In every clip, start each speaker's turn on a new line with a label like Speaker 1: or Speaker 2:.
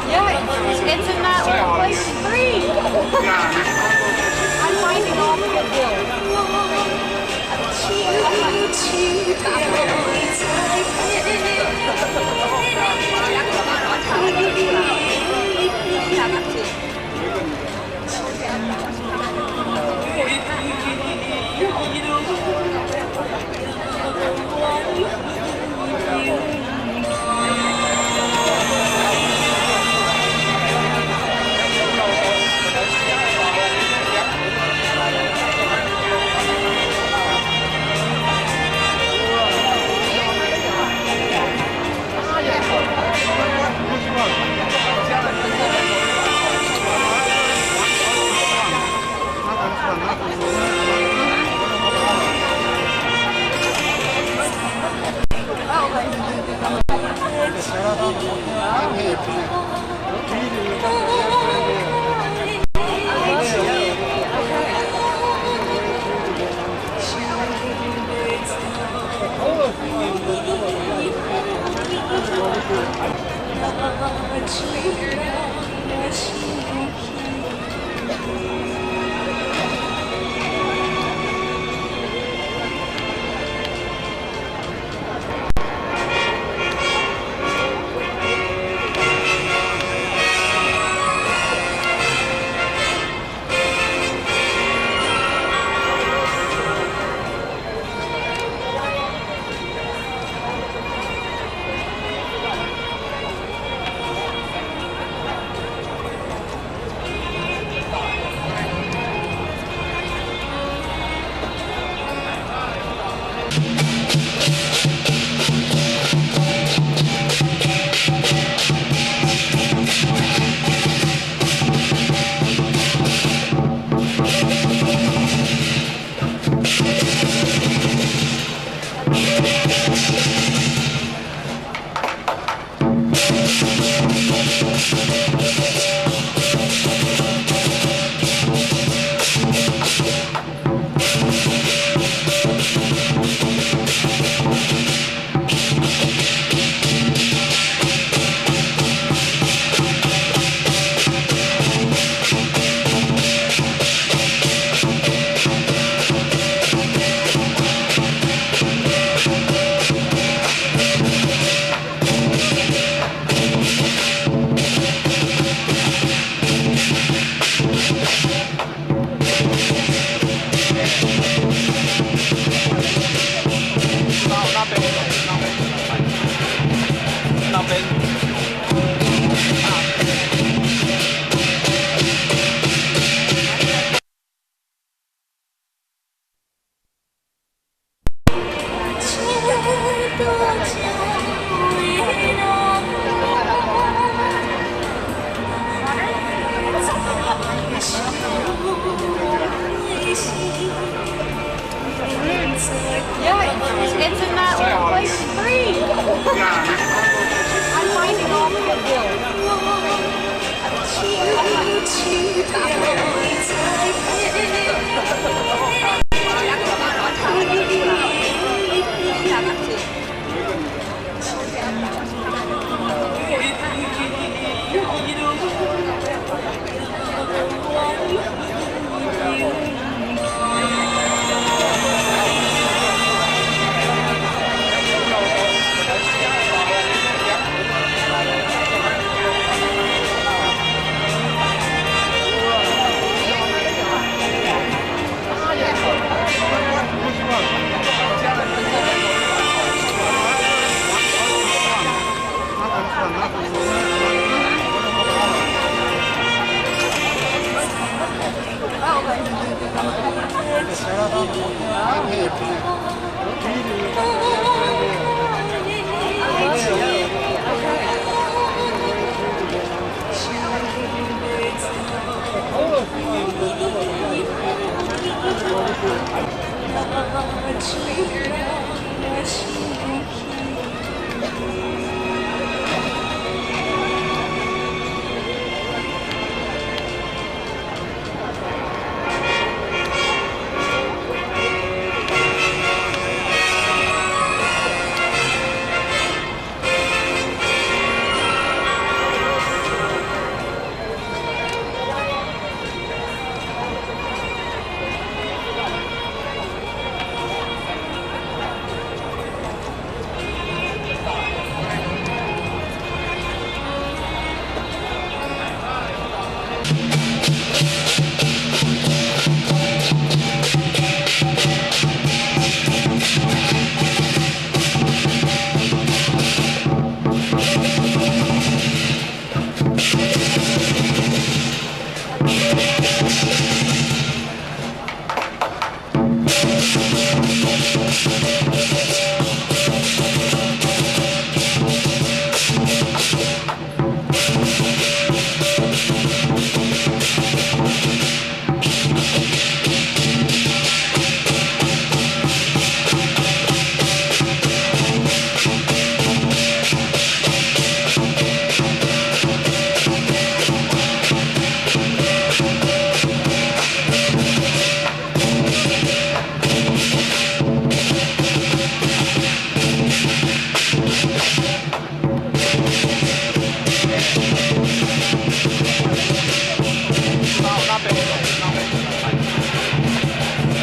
Speaker 1: Yeah, it's in that place 3. I'm finding all the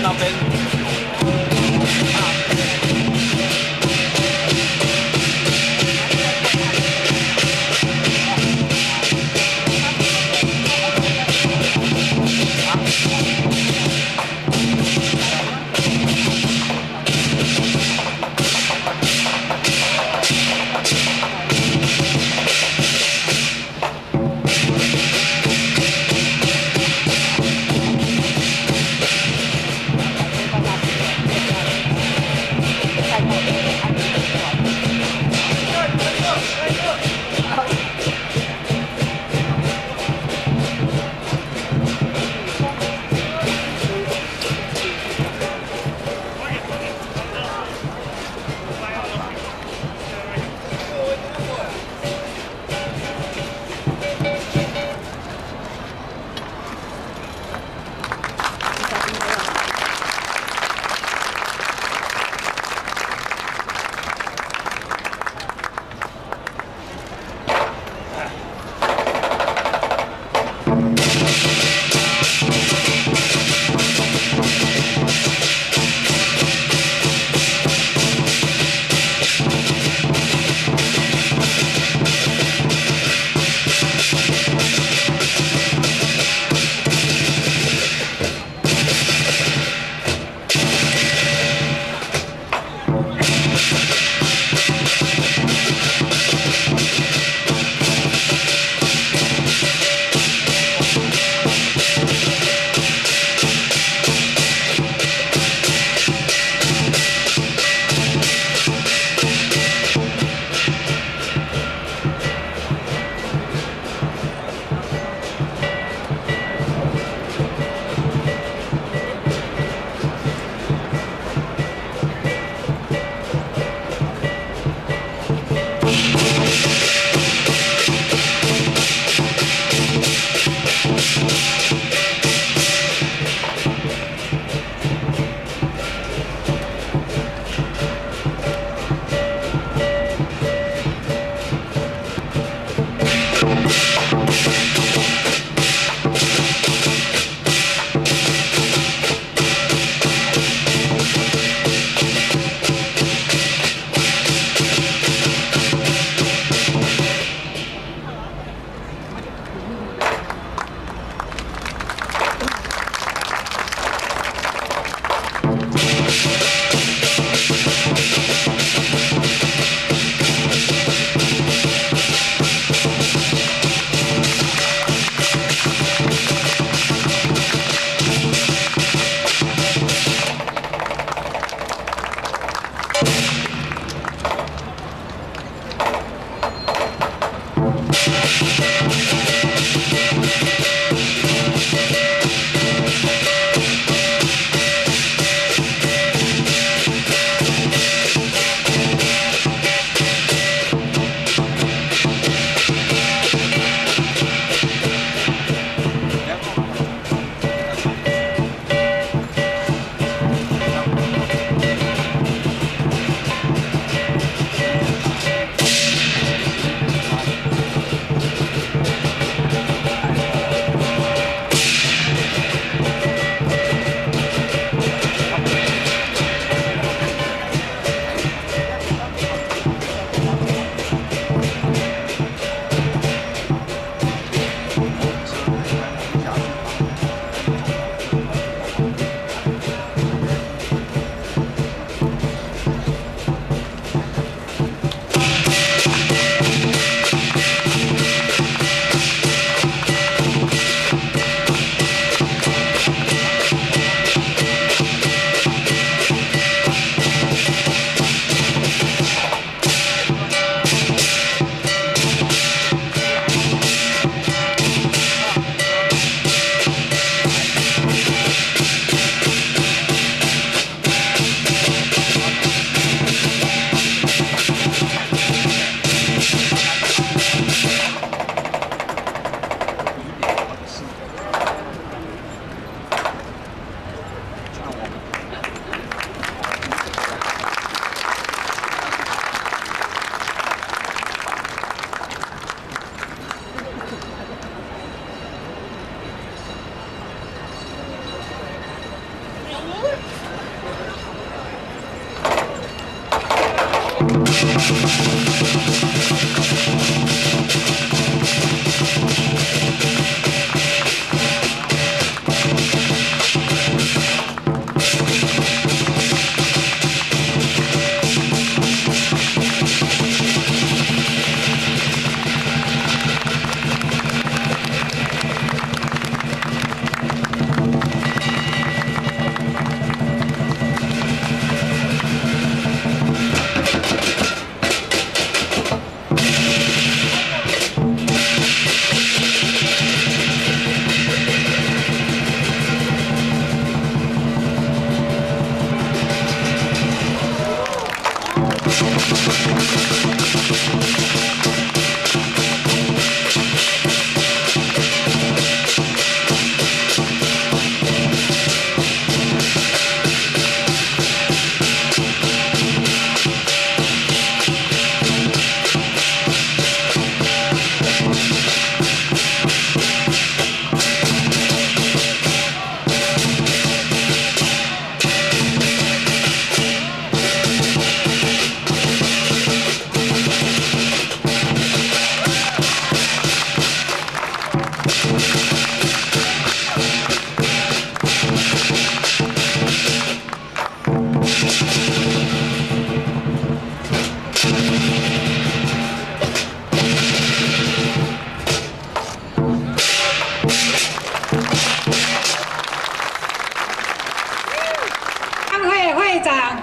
Speaker 2: 那边。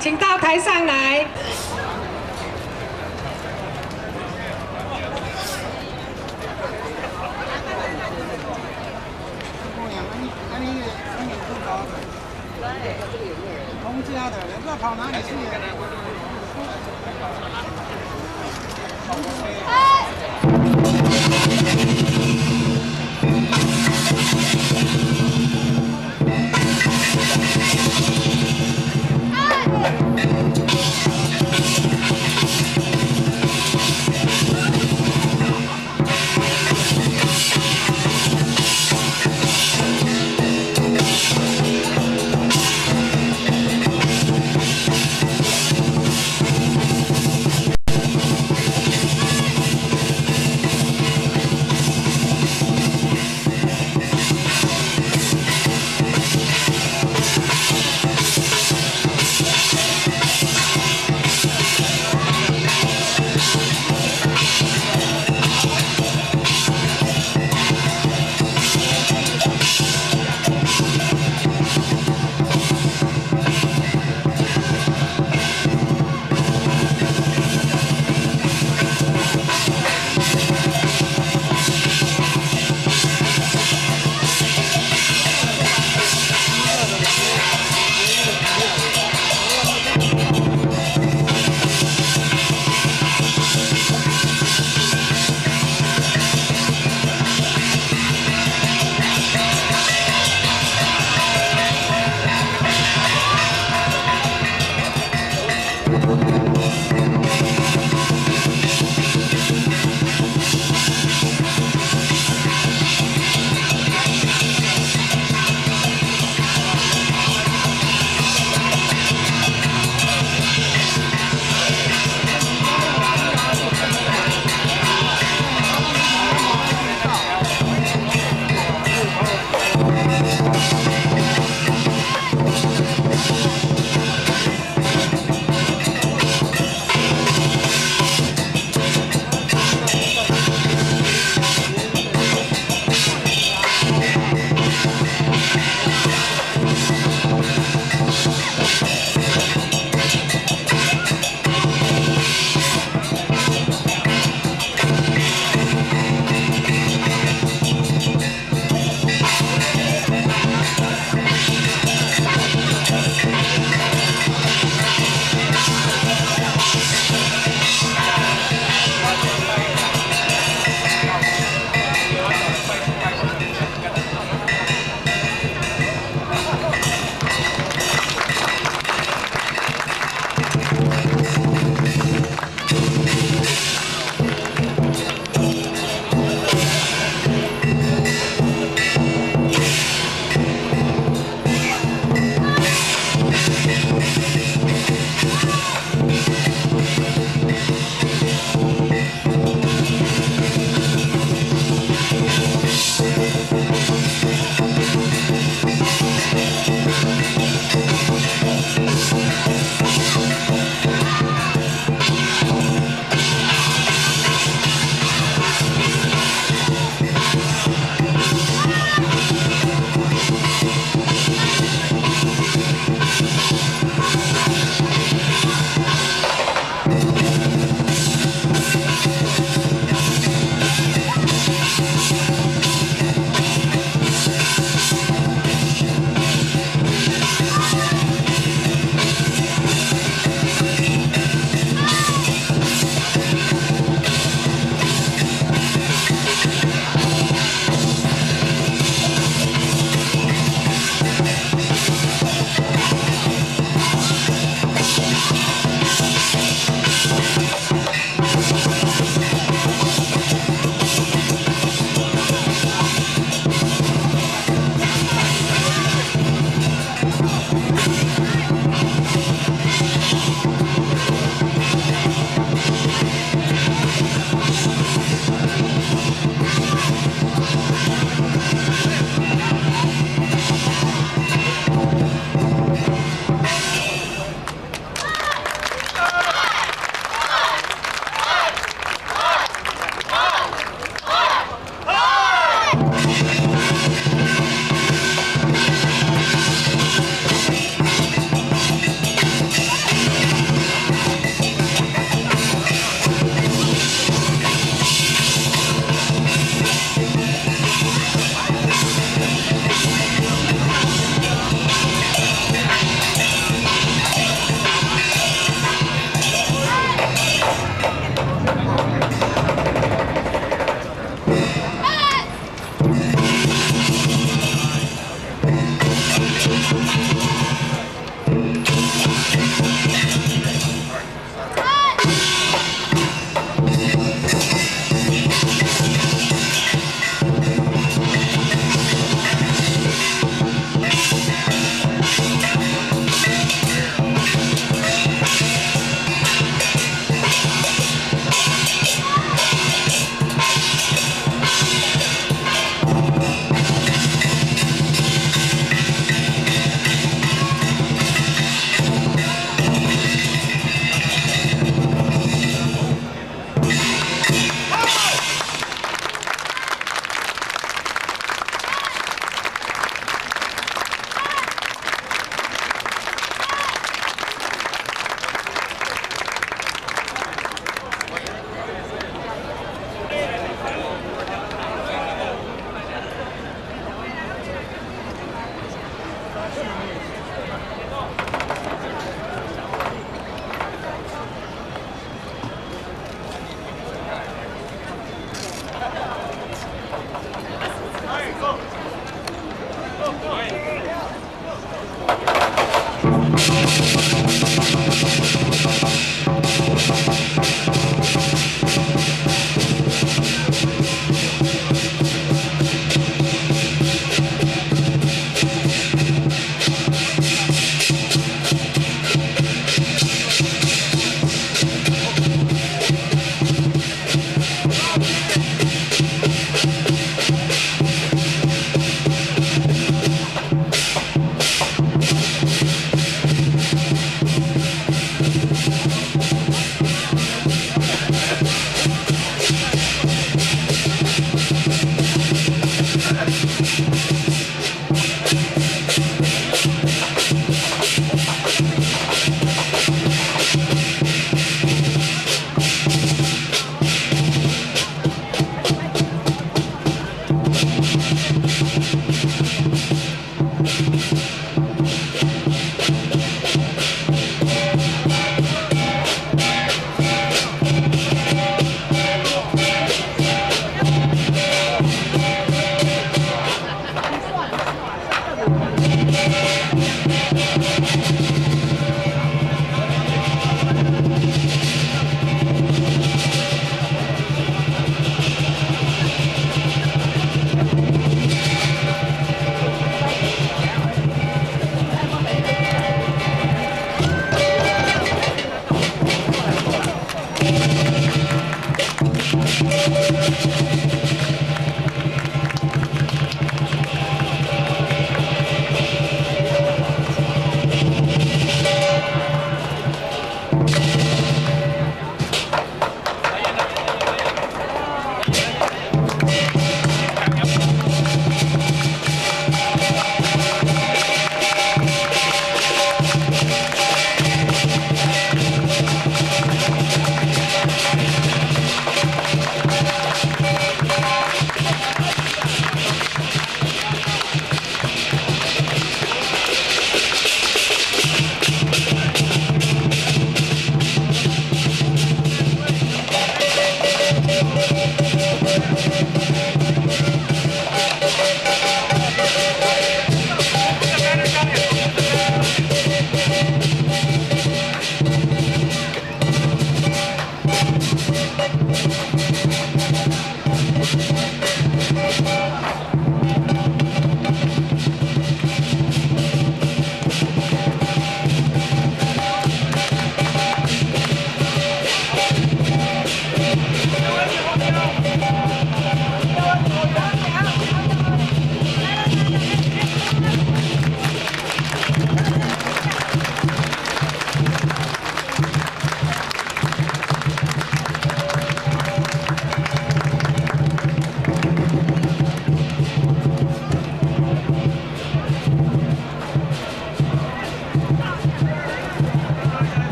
Speaker 3: 请到台上来。
Speaker 4: 通家的，不知道跑哪里去。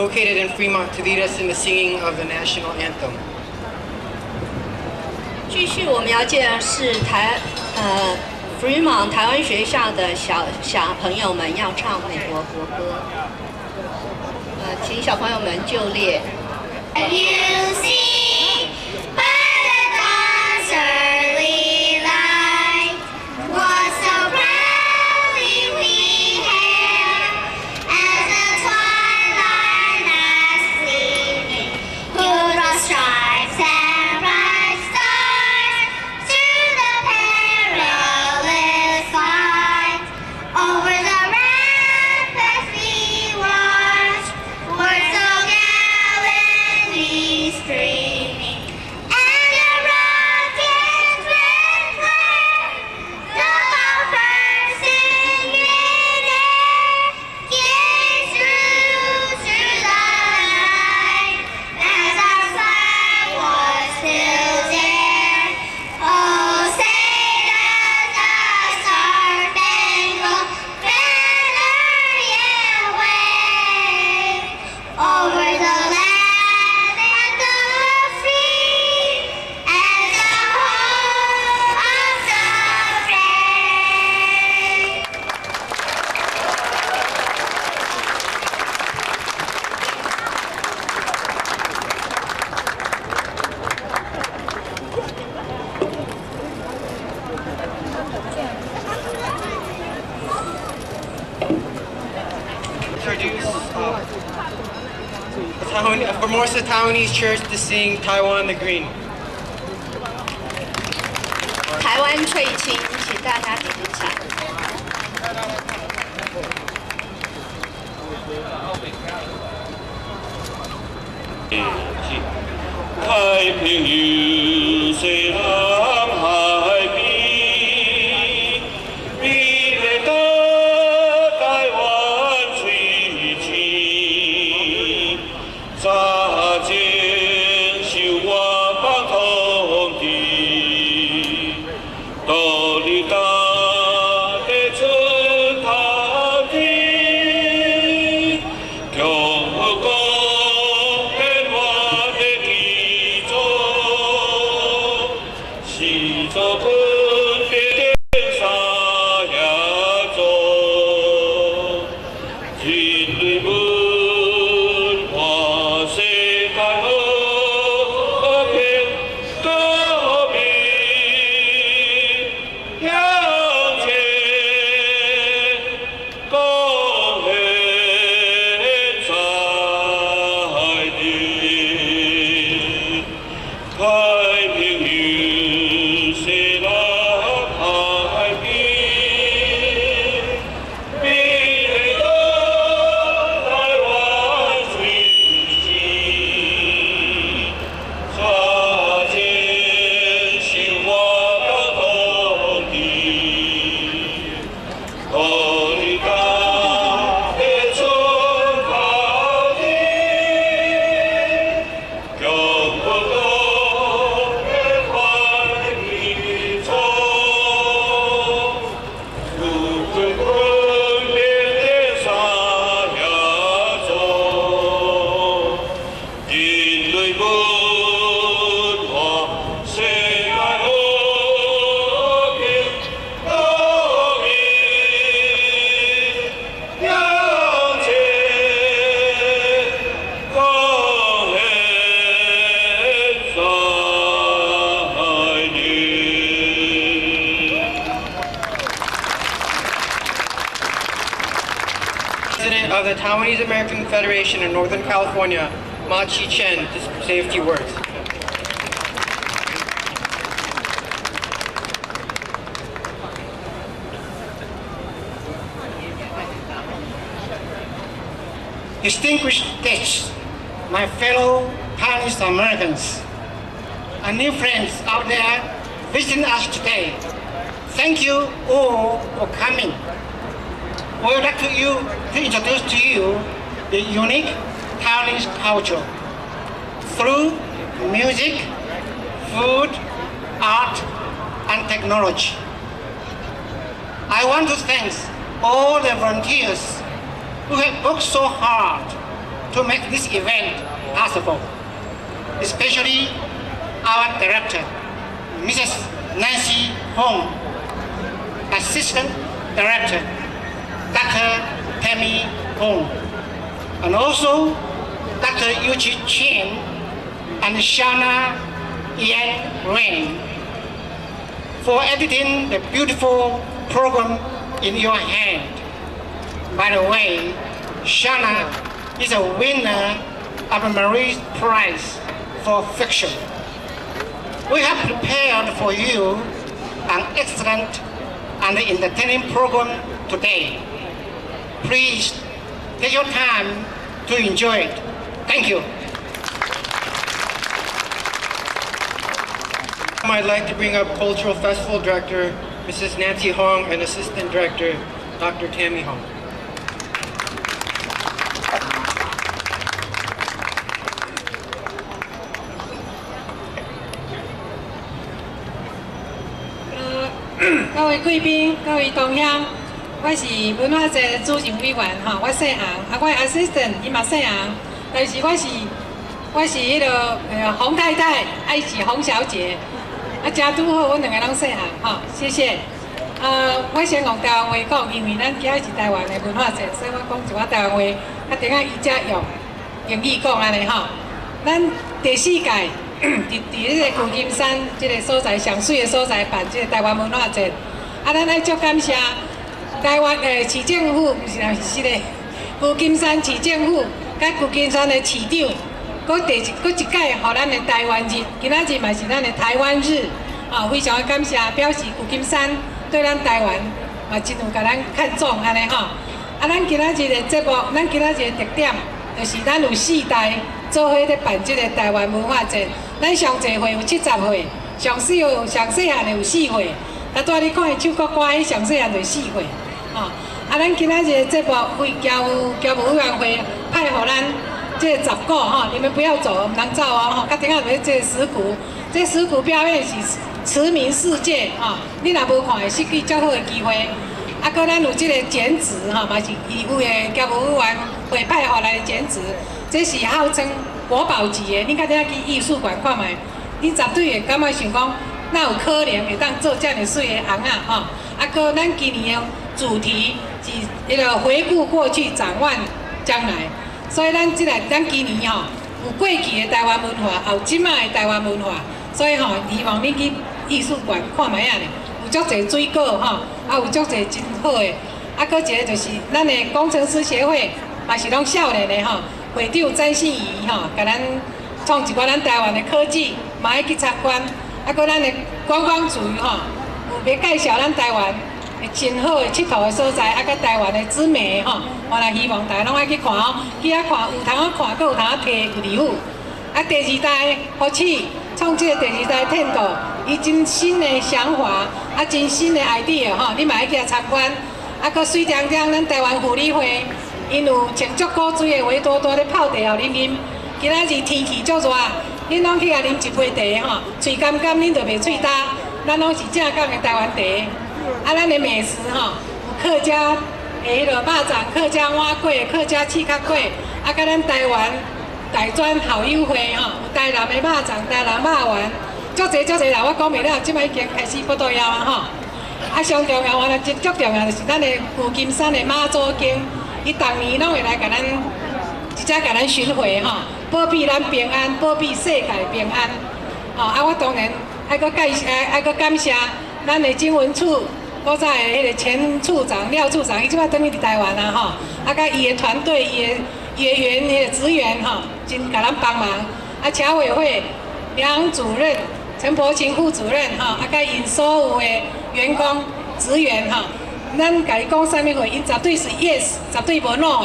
Speaker 5: located in Fremont, to lead us in the singing of the national anthem.
Speaker 6: 继续我们要介绍是Fremont 台湾学校的小朋友们要唱美国国歌，请小朋友们就列。
Speaker 1: You see, by the dawn's early light, what so proudly we hailed as the twilight is fleeting, who draws stripes and bright stars through the perilous fight. Over the ramparts we watch, words so gallantly streaming, and the rockets red flare, the bombers in midair, gaze through the night as our flag was still there. Oh, say does the star-spangled banner yet wave over the land and the free and the home of the brave.
Speaker 5: Introduce Formosa Taiwanese Church to sing Taiwan the Green.
Speaker 6: 台湾翠青，请大家点唱。
Speaker 2: 太平有西南海边，美丽的台湾水青，扎进修我邦土地，道理大的春堂地，强国。
Speaker 5: President of the Taiwanese American Federation in Northern California, Ma Chi-chen, to say a few words.
Speaker 4: Distinguished guests, my fellow Chinese Americans, and new friends out there visiting us today, thank you all for coming. We would like to introduce to you the unique Taiwanese culture through music, food, art, and technology. I want to thank all the volunteers who have worked so hard to make this event possible, especially our director, Mrs. Nancy Hong, Assistant Director, Dr. Tammy Hong, and also Dr. Yuchi Chen and Shana Yan Wen for editing the beautiful program in your hand. By the way, Shana is a winner of a Marie Prize for fiction. We have prepared for you an excellent and entertaining program today. Please take your time to enjoy it. Thank you.
Speaker 5: I'd like to bring up Cultural Festival Director, Mrs. Nancy Hong, and Assistant Director, Dr. Tammy Hong.
Speaker 3: 各位贵宾、各位同乡，我是文化节主任委员我姓洪，我 assistant 伊嘛姓洪，但是我是迄个洪太太，是洪小姐，真拄好，阮两个拢姓洪谢谢。我先用台湾话讲，因为咱今仔是台湾的文化节，所以我讲一寡台湾话，等下伊才用英语讲安尼咱第4届伫迄个旧金山即个所在上水的所在办即个台湾文化节，咱爱足感谢台湾的市政府，毋是啦，是个旧金山市政府，甲旧金山的市长，佫一届，互咱的台湾日，今仔日嘛是咱的台湾日，非常的感谢，表示旧金山对咱台湾嘛真有甲咱看重安尼咱今仔日的节目，咱今仔日的特点，就是咱有4代做伙咧办即个台湾文化节。咱上侪岁有70岁，上细汉的有4岁。带你看的唱国歌，迄上细汉就4岁。咱今仔日的节目为交务委员会派互咱这10个你们不要走，唔通走甲顶下有这个石鼓，这石鼓表演是驰名世界你若无看，会失去较好的机会。佫咱有即个剪纸嘛是义务的交务委员会派互来的剪纸，这是号称国宝级的。你甲顶下去艺术馆看卖，你绝对会感觉想讲，哪有可能会当做遮尔水的红佫咱今年的主题是迄个回顾过去，展望将来。所以咱今年有过去的台湾文化，也有即卖的台湾文化。所以希望你去艺术馆看卖咧，有足侪水果有足侪真好的。佫一个就是咱的工程师协会，嘛是拢少年的会长詹信仪甲咱创一寡咱台湾的科技，嘛爱去参观。佫咱的观光局有要介绍咱台湾真好的佚佗的所在，甲台湾的知名我来希望大家拢爱去看去遐看有通看，佫有通摕礼物。第2代福气创这个第2代天道，伊真新的想法，真新的 idea 你嘛爱去遐参观。佫水凉凉，咱台湾妇女会，因有穿足古水的维多多咧泡茶互恁啉。今仔日天气足热，恁拢去遐啉一杯茶喙干干，恁就袂喙焦。咱拢是正港的台湾茶。咱的美食有客家的迄个肉粽、客家碗粿、客家刺壳粿，甲咱台湾大专校友会有台南的肉粽、台南肉丸，足侪啦，我讲袂了，即摆已经开始报道了上重要，原来足重要就是咱的旧金山的妈祖经，伊逐年拢会来甲咱甲咱巡回保庇咱平安，保庇世界平安。我当然还佫感谢咱的经文处古早的迄个前处长廖处长，伊即摆等于伫台湾甲伊的团队、伊的迄个职员真甲咱帮忙。侨委会梁主任、陈柏琴副主任甲因所有的员工、职员咱甲伊讲啥物话，因绝对是 yes， 绝对无 no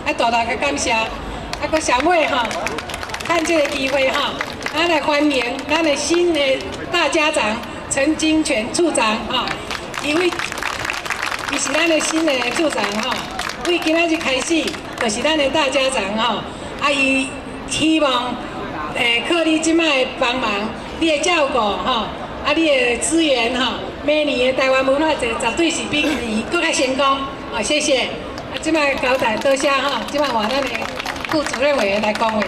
Speaker 3: 的大大个感谢。佫上尾趁这个机会咱来欢迎咱的新的大家长陈金泉处长伊是咱的新的处长为今仔日开始就是咱的大家长伊希望靠你即摆的帮忙，你的照顾你的资源明年的台湾文化节绝对是比今年更较成功谢谢。即摆交代多谢即摆换咱的顾主任委员来恭维。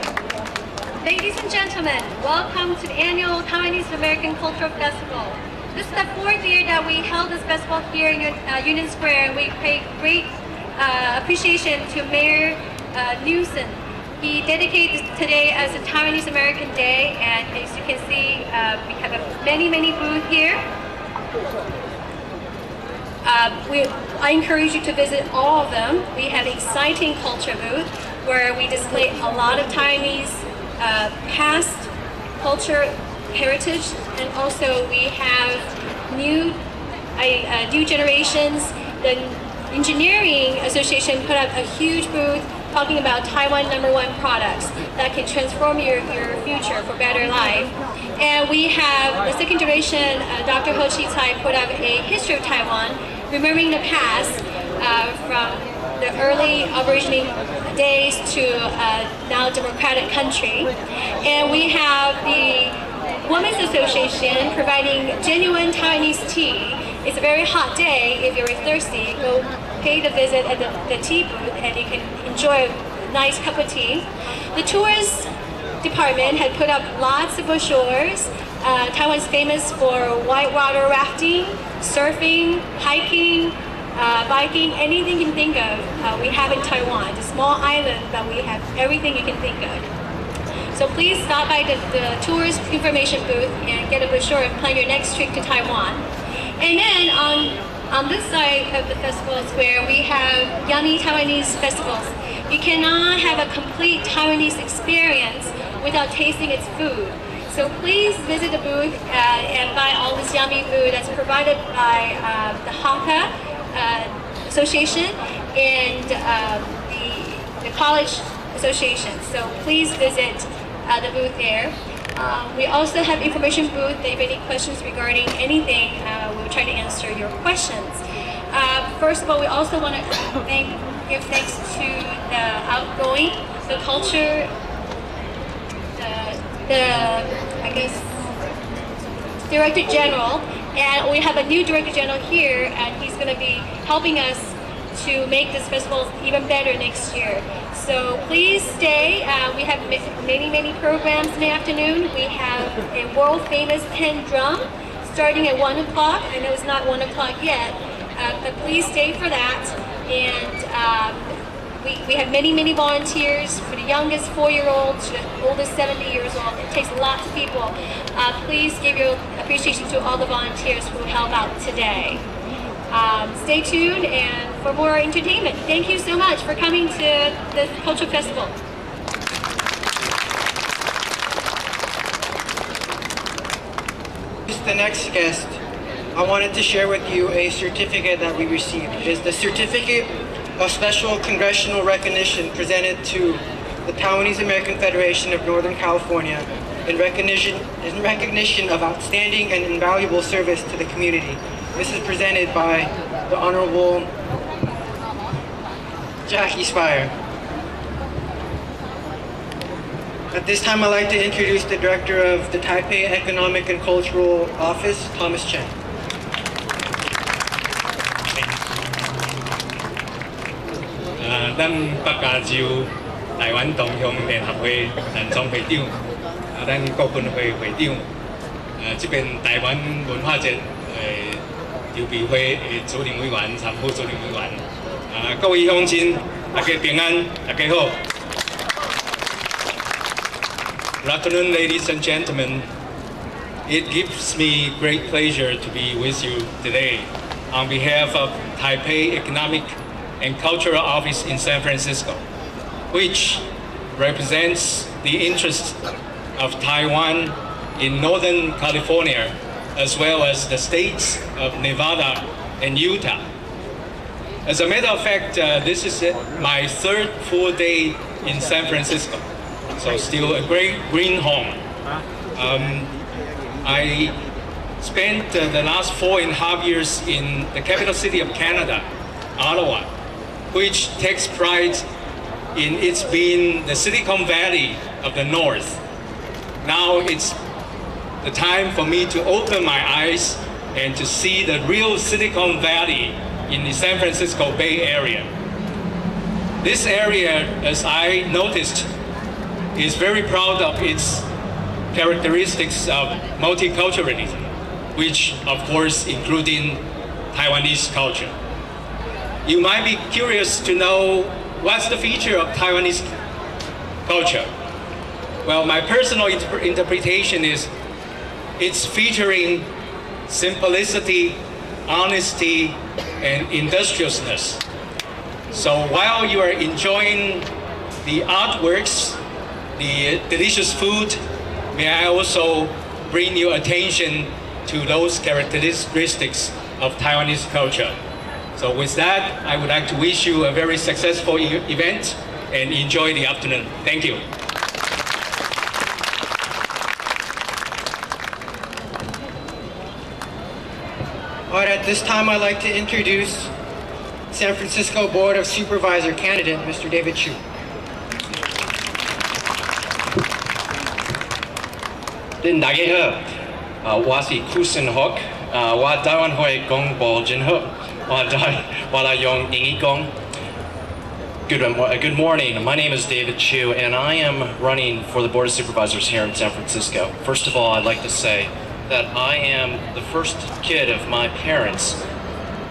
Speaker 1: Ladies and gentlemen, welcome to the annual Taiwanese American Cultural Festival. This is the 4th year that we held this festival here in Union Square, and we pay great appreciation to Mayor Newsom. He dedicated today as a Taiwanese American Day, and as you can see, we have many booths here. I encourage you to visit all of them. We have an exciting culture booth where we display a lot of Taiwanese past culture heritage, and also we have new generations. The Engineering Association put up a huge booth talking about Taiwan #1 products that can transform your future for better life. And we have the second generation, Dr. Ho Chi Tsai put up a history of Taiwan, remembering the past from the early originating days to now democratic country. And we have the Women's Association providing genuine Taiwanese tea. It's a very hot day. If you're thirsty, go pay the visit at the tea booth and you can enjoy a nice cup of tea. The tourist department had put up lots of brochures. Taiwan's famous for whitewater rafting, surfing, hiking, biking, anything you can think of, we have in Taiwan. It's a small island, but we have everything you can think of. So please stop by the tourist information booth and get a brochure and plan your next trip to Taiwan. And then on this side of the festival square, we have yummy Taiwanese festivals. You cannot have a complete Taiwanese experience without tasting its food. So please visit the booth and buy all this yummy food that's provided by the Honka Association and the College Association. So please visit the booth there. We also have information booth. If you have any questions regarding anything, we'll try to answer your questions. First of all, we also want to give thanks to the outgoing, the culture, I guess, Director General, and we have a new Director General here, and he's going to be helping us to make this festival even better next year. So please stay. We have many programs in the afternoon. We have a world famous 10 drum starting at 1 o'clock. I know it's not 1 o'clock yet, but please stay for that. And we have many volunteers, from the youngest 4-year-old to the oldest 70 years old. It takes lots of people. Please give your appreciation to all the volunteers who help out today. Stay tuned and for more entertainment. Thank you so much for coming to the Cultural Festival.
Speaker 5: The next guest, I wanted to share with you a certificate that we received. It is the Certificate of Special Congressional Recognition presented to the Taiwanese American Federation of Northern California in recognition of outstanding and invaluable service to the community. This is presented by the Honorable Jackie Spire. At this time, I'd like to introduce the Director of the Taipei Economic and Cultural Office, Thomas Chen.
Speaker 7: 咱北加州台湾同乡联合会陈总会长，咱国分会会长，这边台湾文化节筹备会主任委员、参副主任委员，各位乡亲，大家平安，大家好。Good afternoon, ladies and gentlemen. It gives me great pleasure to be with you today on behalf of Taipei Economic and Cultural Office in San Francisco, which represents the interests of Taiwan in Northern California, as well as the states of Nevada and Utah. As a matter of fact, this is my third full day in San Francisco, so still a great green home. I spent the last 4.5 years in the capital city of Canada, Ottawa, which takes pride in its being the Silicon Valley of the North. Now it's the time for me to open my eyes and to see the real Silicon Valley in the San Francisco Bay Area. This area, as I noticed, is very proud of its characteristics of multiculturalism, which of course including Taiwanese culture. You might be curious to know what's the feature of Taiwanese culture. Well, my personal interpretation is it's featuring simplicity, honesty, and industriousness. So while you are enjoying the artworks, the delicious food, may I also bring your attention to those characteristics of Taiwanese culture. So with that, I would like to wish you a very successful event and enjoy the afternoon. Thank you.
Speaker 5: All right, at this time, I'd like to introduce San Francisco Board of Supervisor candidate, Mr. David Chu.
Speaker 8: Din đại hơ, wa si kusen hok, wa Taiwan hoi gong bol jin ho, wa la yong ingi gong. Good morning. My name is David Chu, and I am running for the Board of Supervisors here in San Francisco. First of all, I'd like to say that I am the first kid of my parents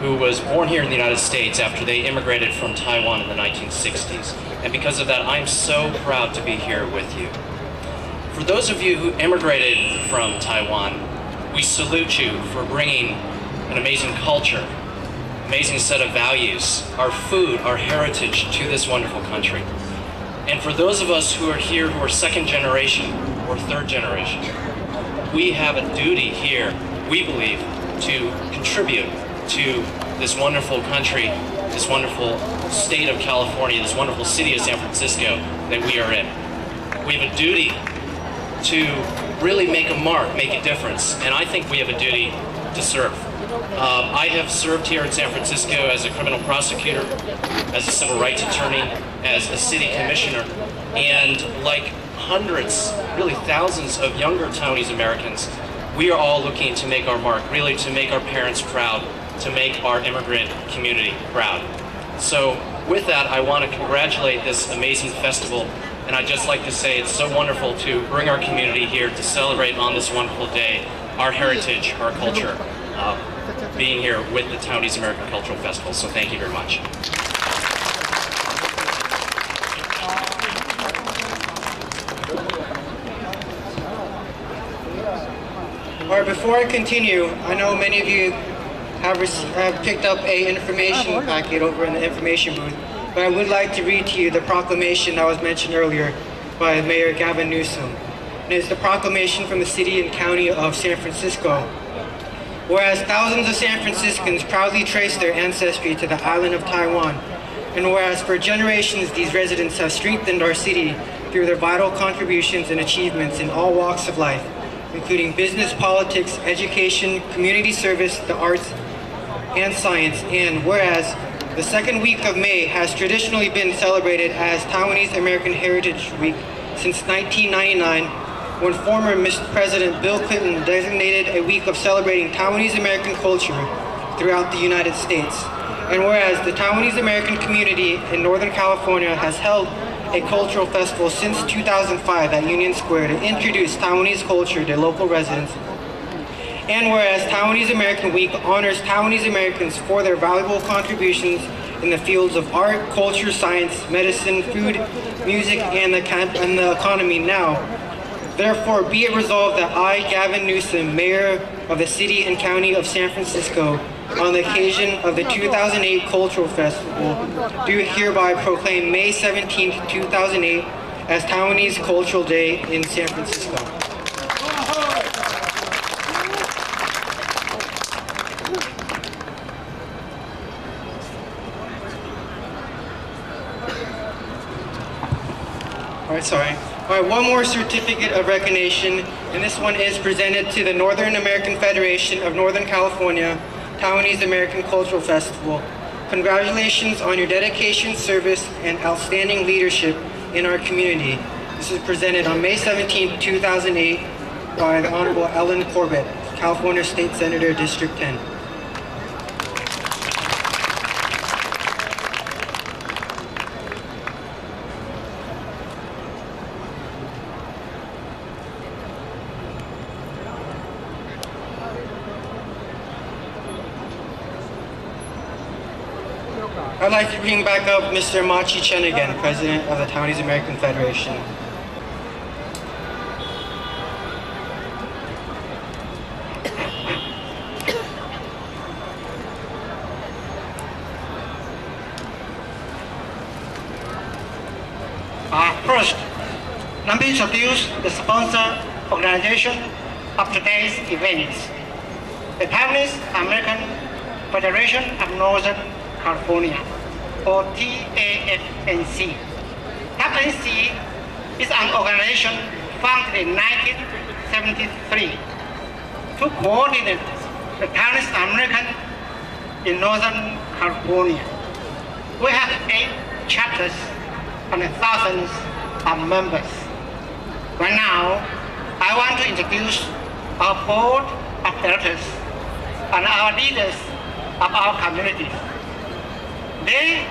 Speaker 8: who was born here in the United States after they immigrated from Taiwan in the 1960s. And because of that, I'm so proud to be here with you. For those of you who immigrated from Taiwan, we salute you for bringing an amazing culture, amazing set of values, our food, our heritage to this wonderful country. And for those of us who are here who are second generation or third generation, we have a duty here, we believe, to contribute to this wonderful country, this wonderful state of California, this wonderful city of San Francisco that we are in. We have a duty to really make a mark, make a difference, and I think we have a duty to serve. I have served here in San Francisco as a criminal prosecutor, as a civil rights attorney, as a city commissioner, and like hundreds, really thousands of younger Taiwanese Americans, we are all looking to make our mark, really to make our parents proud, to make our immigrant community proud. So with that, I want to congratulate this amazing festival, and I'd just like to say it's so wonderful to bring our community here to celebrate on this wonderful day our heritage, our culture, being here with the Taiwanese American Cultural Festival. So thank you very much.
Speaker 5: All right, before I continue, I know many of you have picked up a information packet over in the information booth, but I would like to read to you the proclamation that was mentioned earlier by Mayor Gavin Newsom. It is the proclamation from the City and County of San Francisco. Whereas thousands of San Franciscans proudly trace their ancestry to the island of Taiwan, and whereas for generations these residents have strengthened our city through their vital contributions and achievements in all walks of life, including business, politics, education, community service, the arts, and science. And whereas the second week of May has traditionally been celebrated as Taiwanese American Heritage Week since 1999, when former Mr. President Bill Clinton designated a week of celebrating Taiwanese American culture throughout the United States. And whereas the Taiwanese American community in Northern California has held a cultural festival since 2005 at Union Square to introduce Taiwanese culture to local residents. And whereas Taiwanese American Week honors Taiwanese Americans for their valuable contributions in the fields of art, culture, science, medicine, food, music, and the economy now. Therefore, be it resolved that I, Gavin Newsom, Mayor of the City and County of San Francisco, on the occasion of the 2008 Cultural Festival, do hereby proclaim May 17, 2008 as Taiwanese Cultural Day in San Francisco. All right, one more certificate of recognition, and this one is presented to the Northern American Federation of Northern California Taiwanese American Cultural Festival. Congratulations on your dedication, service, and outstanding leadership in our community. This is presented on May 17, 2008 by the Honorable Ellen Corbett, California State Senator, District 10. I'd like to bring back up Mr. Machi Chen again, President of the Taiwanese American Federation.
Speaker 4: First, let me introduce the sponsor organization of today's event, the Taiwanese American Federation of Northern California, or TAFNC. TAFNC is an organization founded in 1973 to coordinate the Taiwanese American in Northern California. We have 8 chapters and thousands of members. Right now, I want to introduce our board of directors and our leaders of our community. They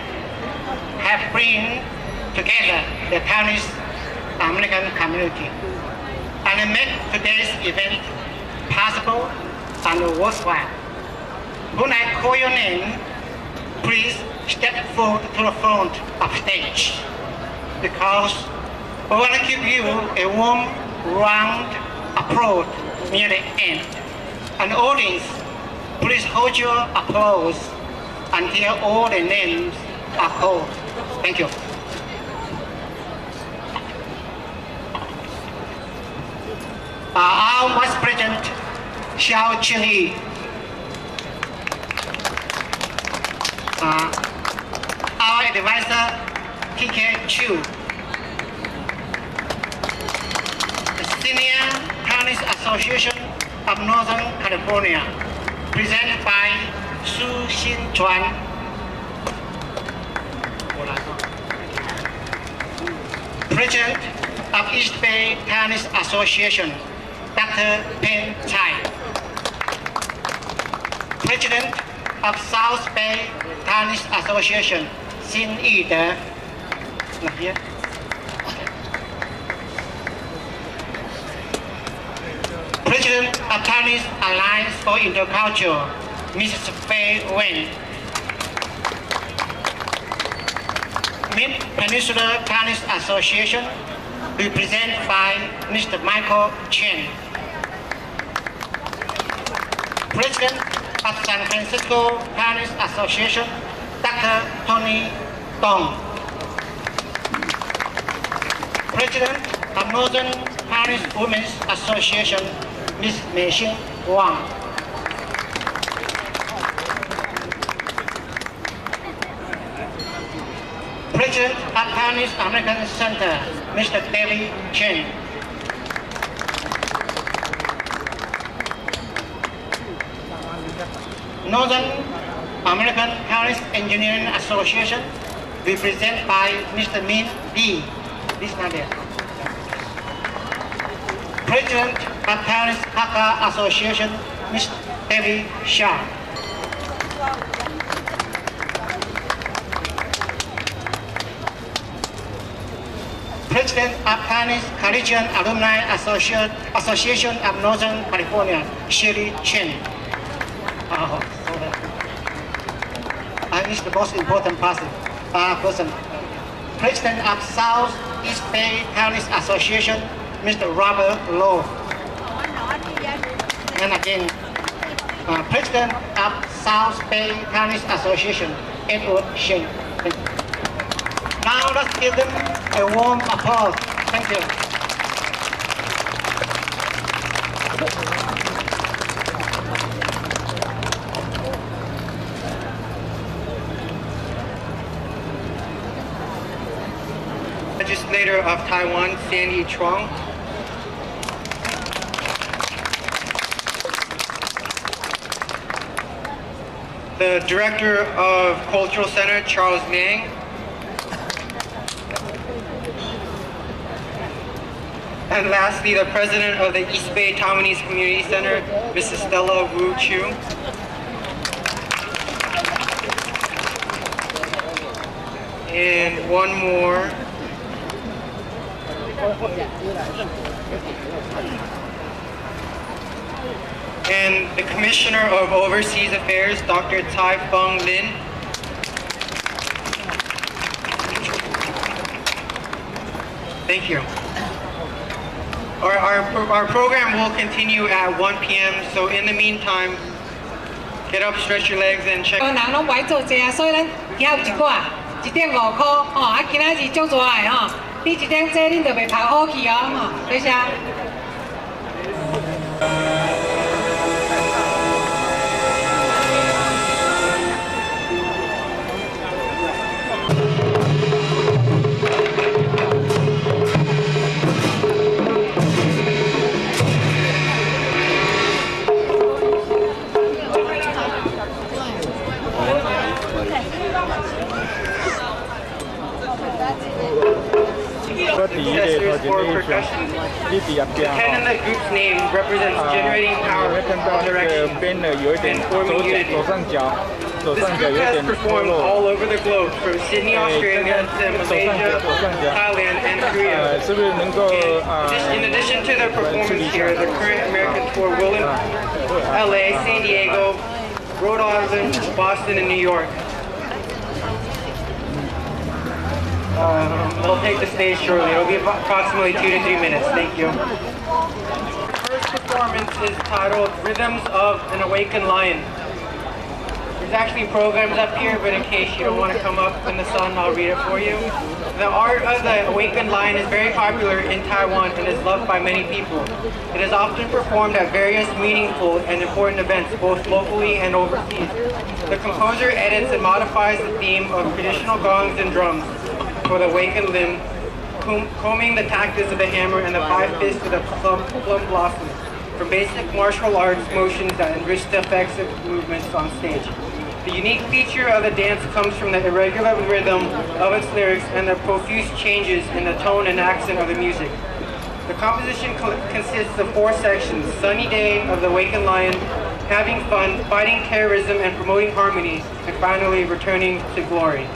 Speaker 4: have bring together the Taiwanese American community and make today's event possible and worthwhile. When I call your name, please step forward to the front of stage, because we want to give you a warm round applause near the end. And audience, please hold your applause until all the names are called. Thank you. Our Vice President, Xiao Chengyi. Our advisor, TK Chu. The Senior Taiwanese Association of Northern California, presented by Su Xin Chuan. President of East Bay Taiwanese Association, Dr. Pen Tsai. President of South Bay Taiwanese Association, Xin Yide. Not here. President of Taiwanese Alliance for Interculture, Mrs. Fei Wen. Mid-Peninsula Taiwanese Association, represented by Mr. Michael Chen. President of San Francisco Taiwanese Association, Dr. Tony Dong. President of Northern Taiwanese Women's Association, Ms. Mei-Xin Wang. President of Taiwanese American Center, Mr. David Chen. Northern American Taiwanese Engineering Association, represented by Mr. Min Lee. This not there. President of Taiwanese Hakka Association, Mr. David Shaw. President of Taiwanese Collegian Alumni Association of Northern California, Shirley Chen. Is the most important person. President of South East Bay Taiwanese Association, Mr. Robert Lowe. And again, President of South Bay Taiwanese Association, Edward Shen. Now let's give them a warm applause. Thank you.
Speaker 5: Legislator of Taiwan, Sandy Chuang. The Director of Cultural Center, Charles Mang. And lastly, the President of the East Bay Taiwanese Community Center, Mrs. Stella Wu Chu. And one more. And the Commissioner of Overseas Affairs, Dr. Tai Fung Lin. Thank you. Our program will continue at 1 p.m. So in the meantime, get up, stretch your legs, and check.
Speaker 3: 人拢不爱做这啊，所以咱遐有一寡1.5块吼，啊，今仔日足热的吼，你1点这恁就袂跑好去哦吼，谢谢。
Speaker 5: The pen in the group's name represents generating power or direction and forming unity. This group has performed all over the globe, from Sydney, Australia to Malaysia, Thailand, and Korea. In addition to their performance here, the current American tour will include LA, San Diego, Rhode Island, Boston, and New York. They'll take the stage shortly. It'll be approximately 2 to 3 minutes. Thank you. The first performance is titled Rhythms of an Awakened Lion. There's actually programs up here, but in case you don't want to come up in the sun, I'll read it for you. The art of the awakened lion is very popular in Taiwan and is loved by many people. It is often performed at various meaningful and important events, both locally and overseas. The composer edits and modifies the theme of traditional gongs and drums for the awakened limb, combing the tactics of the hammer and the 5 fists of the plum blossom, from basic martial arts motions that enrich the effects of movements on stage. The unique feature of the dance comes from the irregular rhythm of its lyrics and the profuse changes in the tone and accent of the music. The composition consists of 4 sections: Sunny Day of the Awakened Lion, Having Fun, Fighting Terrorism and Promoting Harmony, and finally Returning to Glory.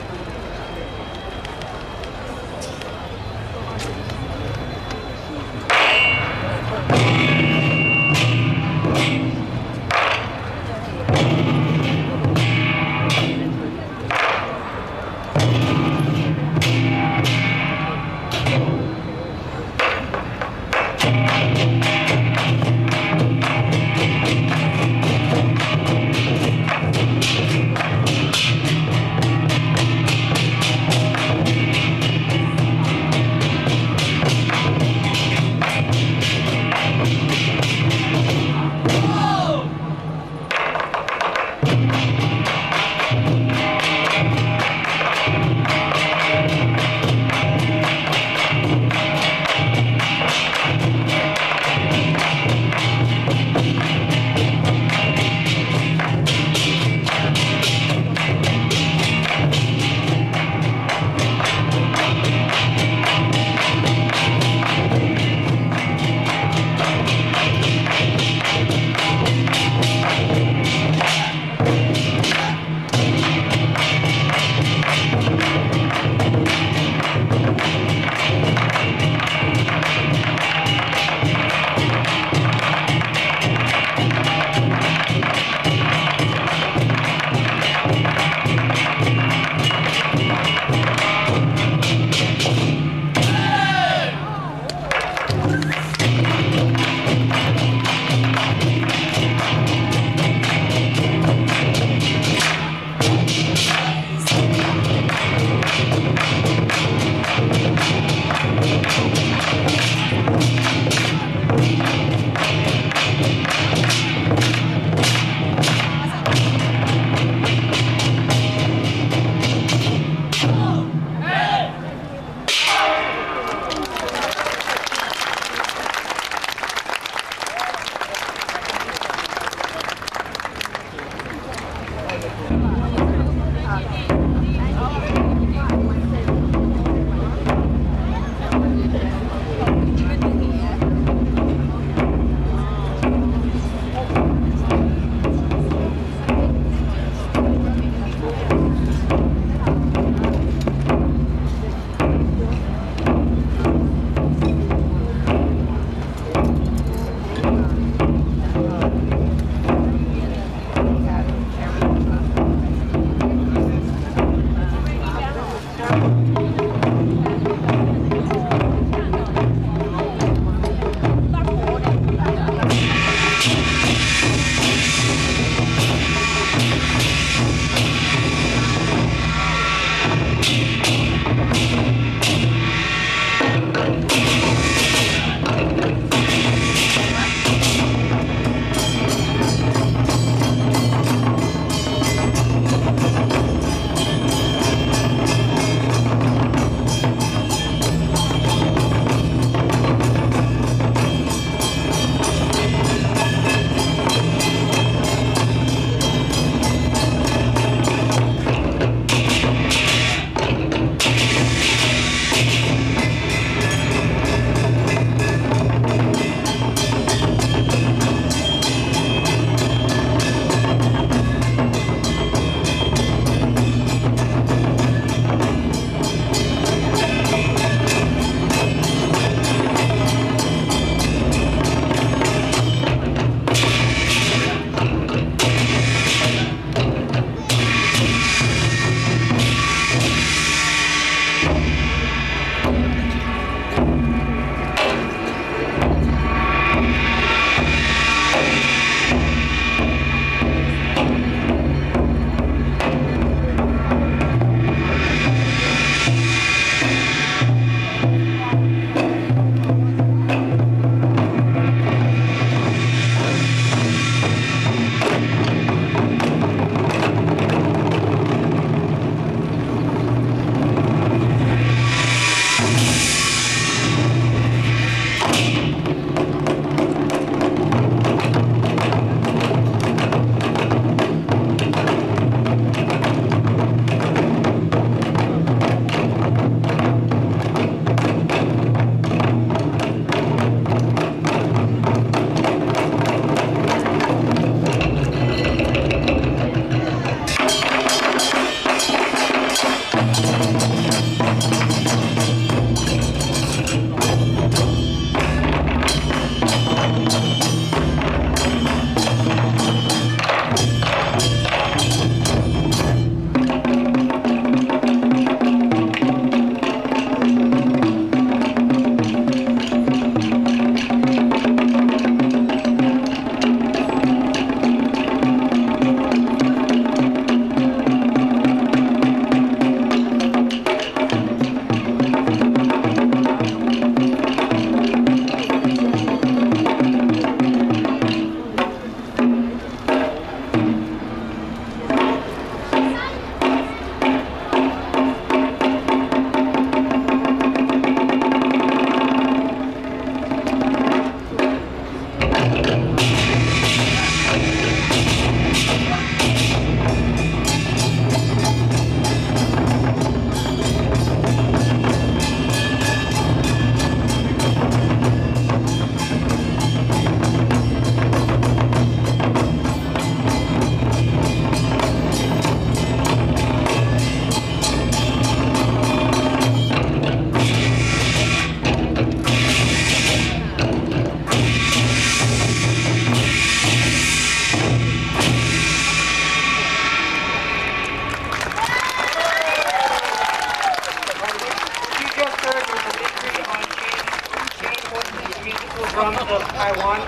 Speaker 5: drums of Taiwan,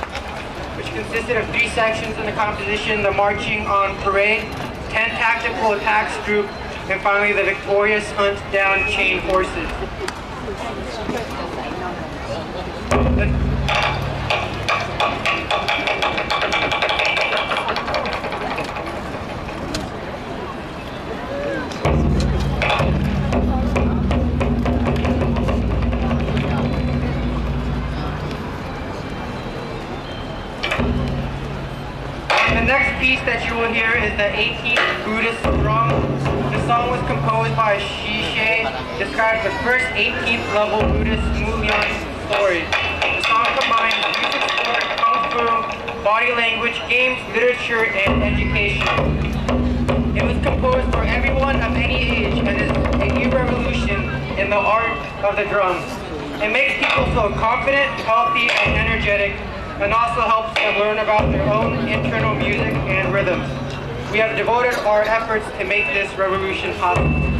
Speaker 5: which consisted of 3 sections in the composition: the marching on parade, 10 tactical attacks group, and finally the victorious hunt down chain horses. The next piece that you will hear is the 18th Buddhist drum. The song was composed by Shishe, describes the first 18th level Buddhist Mulian story. The song combines music, sport, kung fu, body language, games, literature, and education. It was composed for everyone of any age and is a new revolution in the art of the drums. It makes people feel confident, healthy, and energetic, and also helps them learn about their own internal music and rhythms. We have devoted our efforts to make this revolution possible.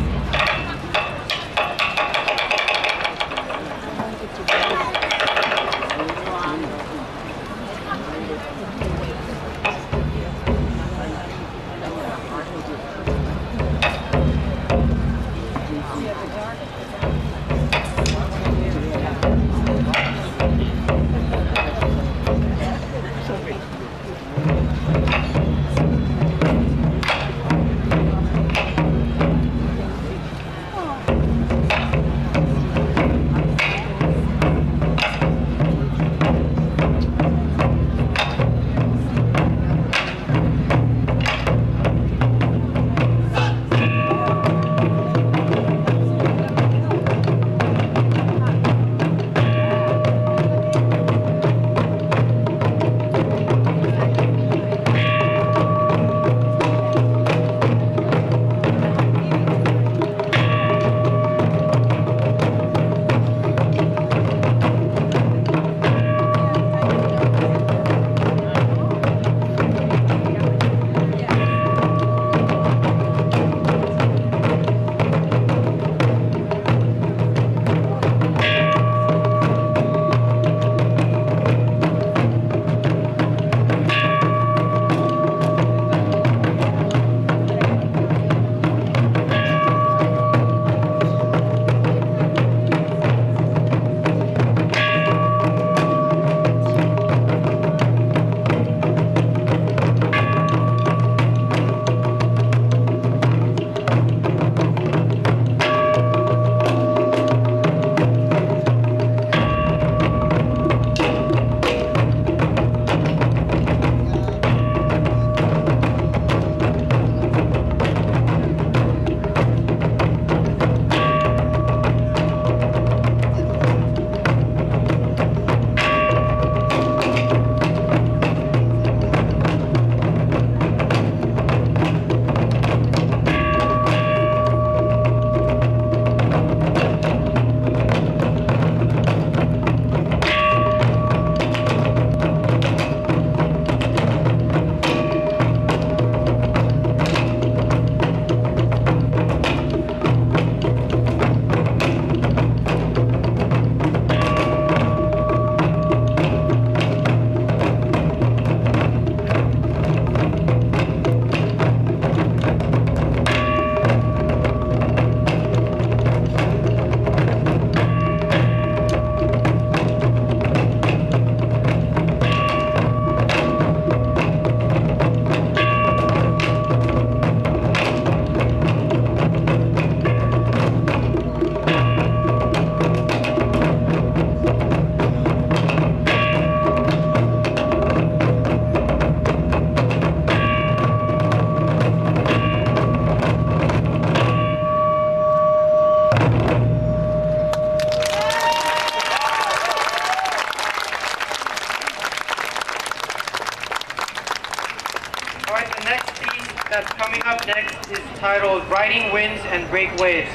Speaker 5: that's coming up next is titled Riding Winds and Breakaways.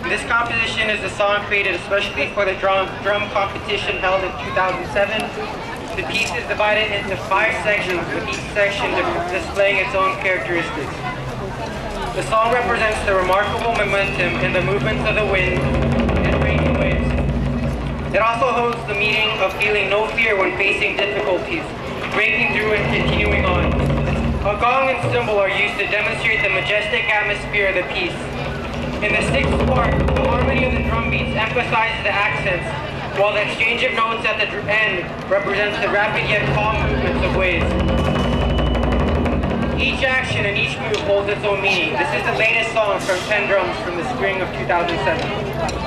Speaker 5: This composition is a song created especially for the drum competition held in 2007. The piece is divided into 5 sections, with each section displaying its own characteristics. The song represents the remarkable momentum in the movements of the wind and breaking waves. It also holds the meaning of feeling no fear when facing difficulties, breaking through and continuing on. A gong and cymbal are used to demonstrate the majestic atmosphere of the piece. In the sixth part, the harmony of the drum beats emphasizes the accents, while the exchange of notes at the end represents the rapid yet calm movements of waves. Each action and each move holds its own meaning. This is the latest song from 10 Drums from the spring of 2007.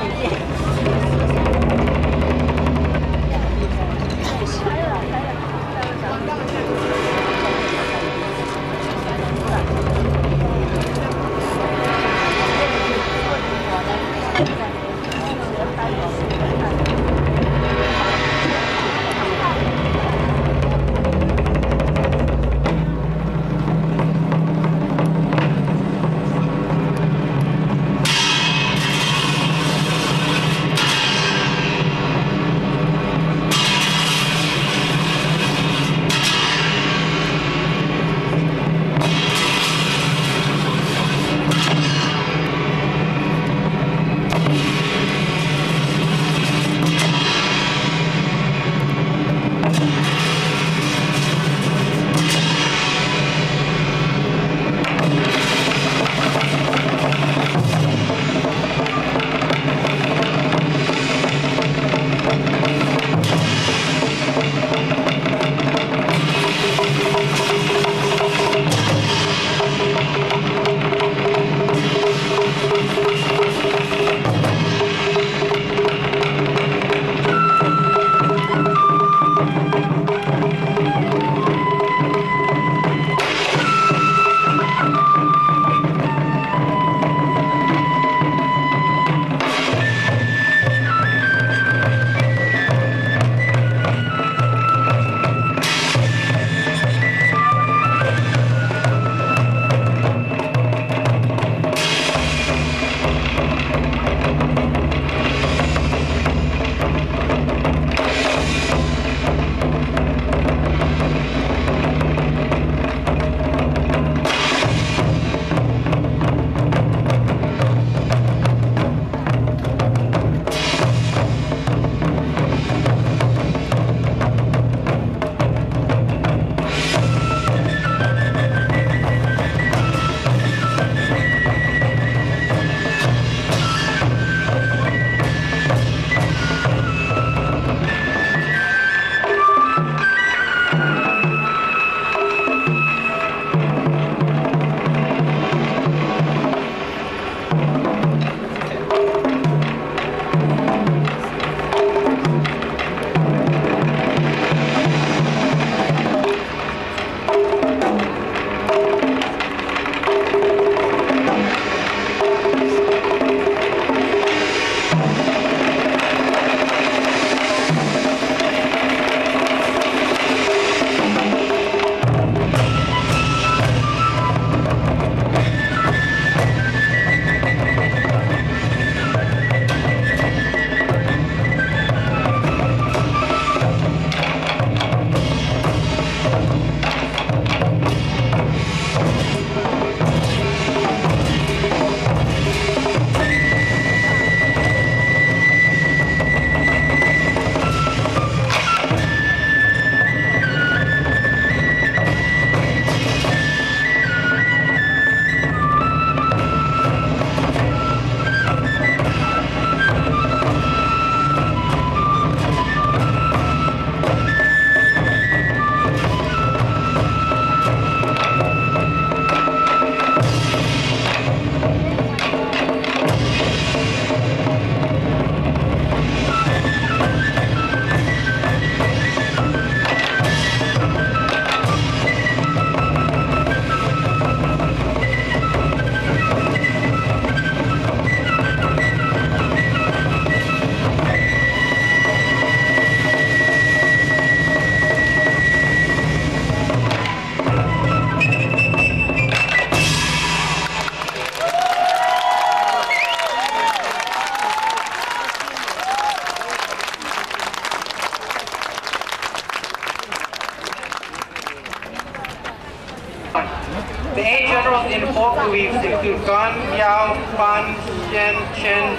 Speaker 5: The 8 generals in folk beliefs include Gan, Miao, Fan, Xian, Chen,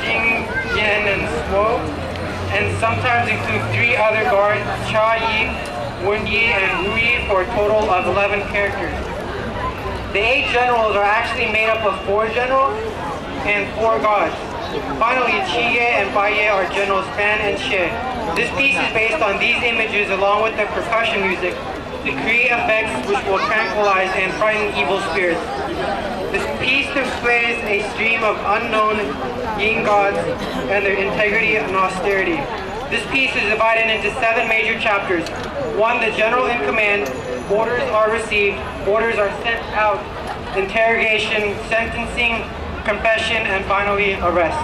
Speaker 5: Xing, Yan, and Swo. And and sometimes include 3 other guards, Cha Yi, Wen Yi, and Wu Yi, for a total of 11 characters. The 8 generals are actually made up of 4 generals and 4 gods. Finally, Qi Ye and Bai Ye are generals Fan and Xie. This piece is based on these images along with the percussion music to create effects which will tranquilize and frighten evil spirits. This piece displays a stream of unknown yin gods and their integrity and austerity. This piece is divided into 7 major chapters. 1, the general in command. Orders are received. Orders are sent out. Interrogation, sentencing, confession, and finally arrest.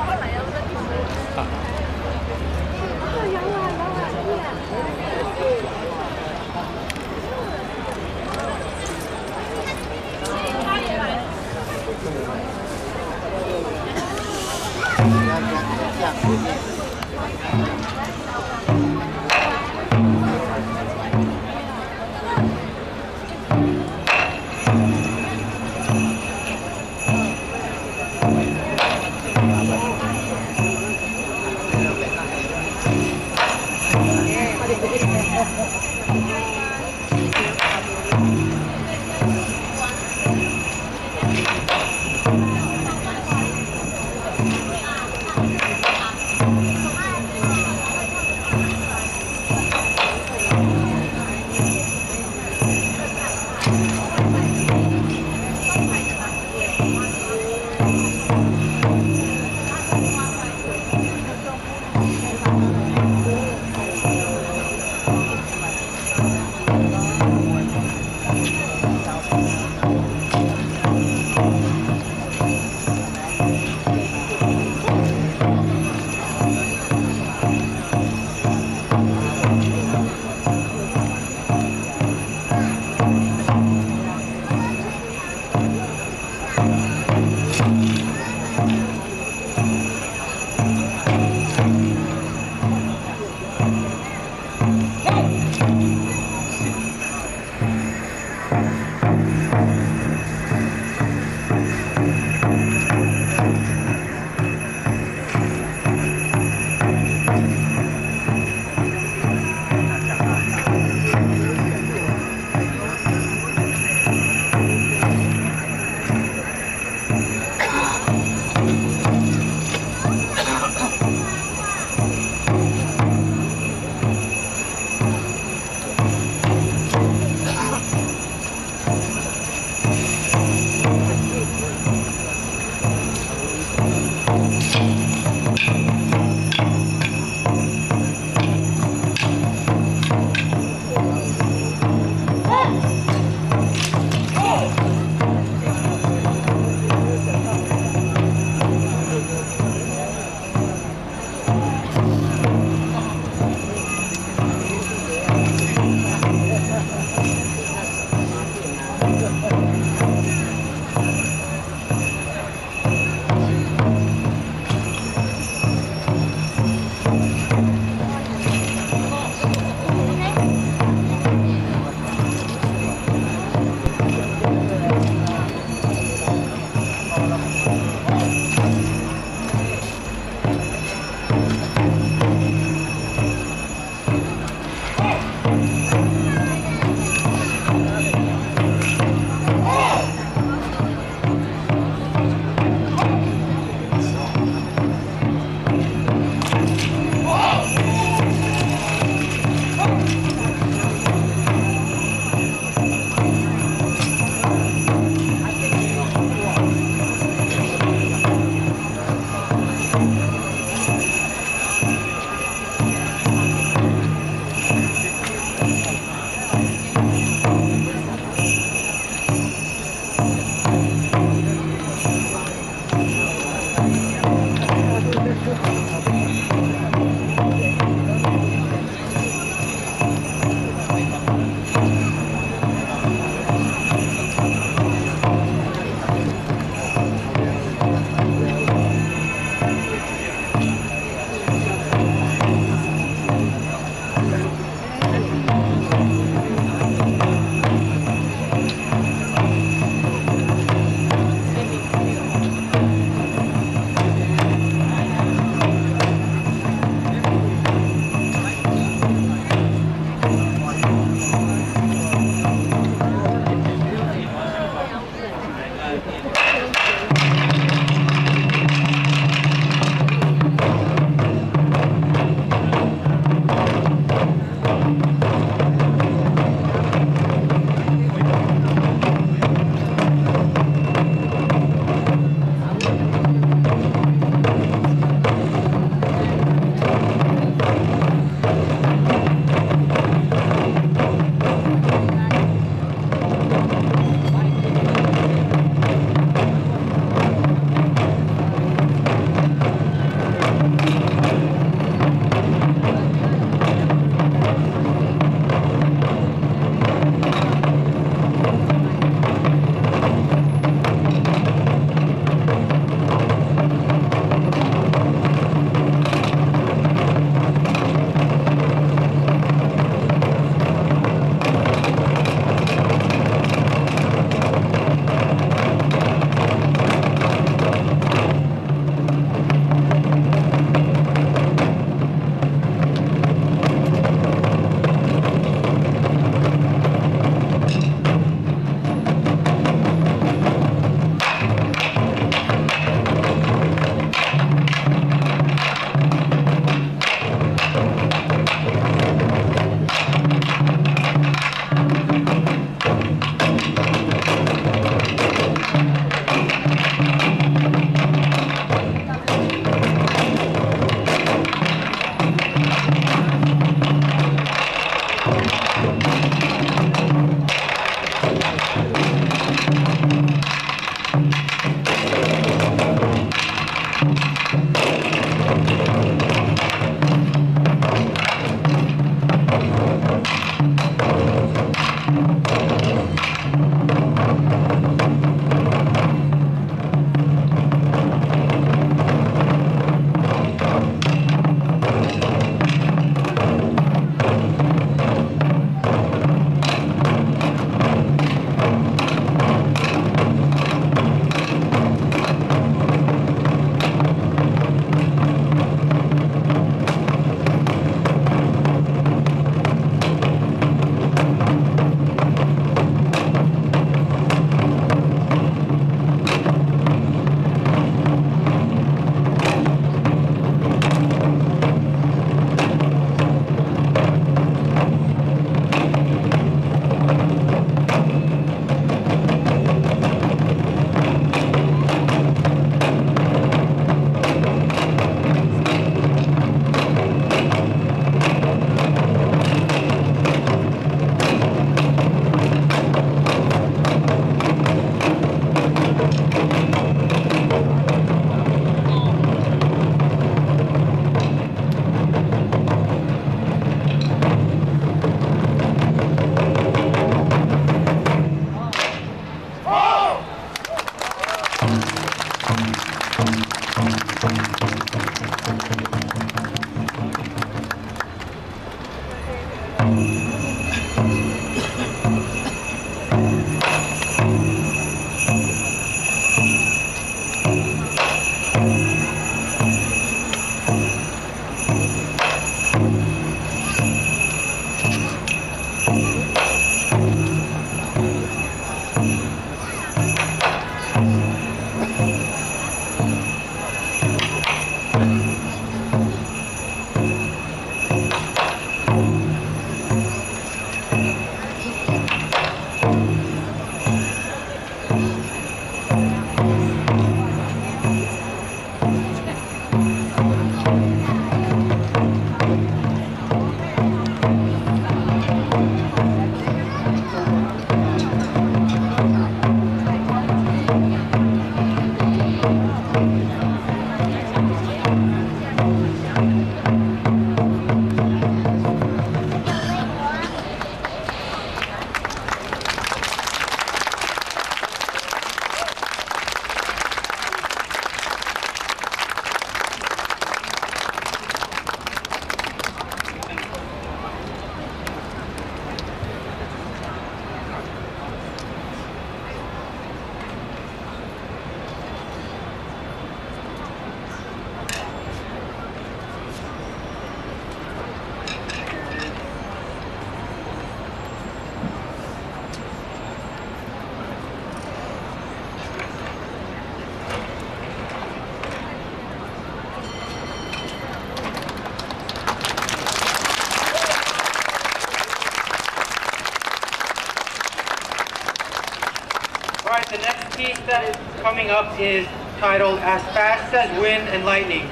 Speaker 5: Alright, the next piece that is coming up is titled As Fast as Wind and Lightning.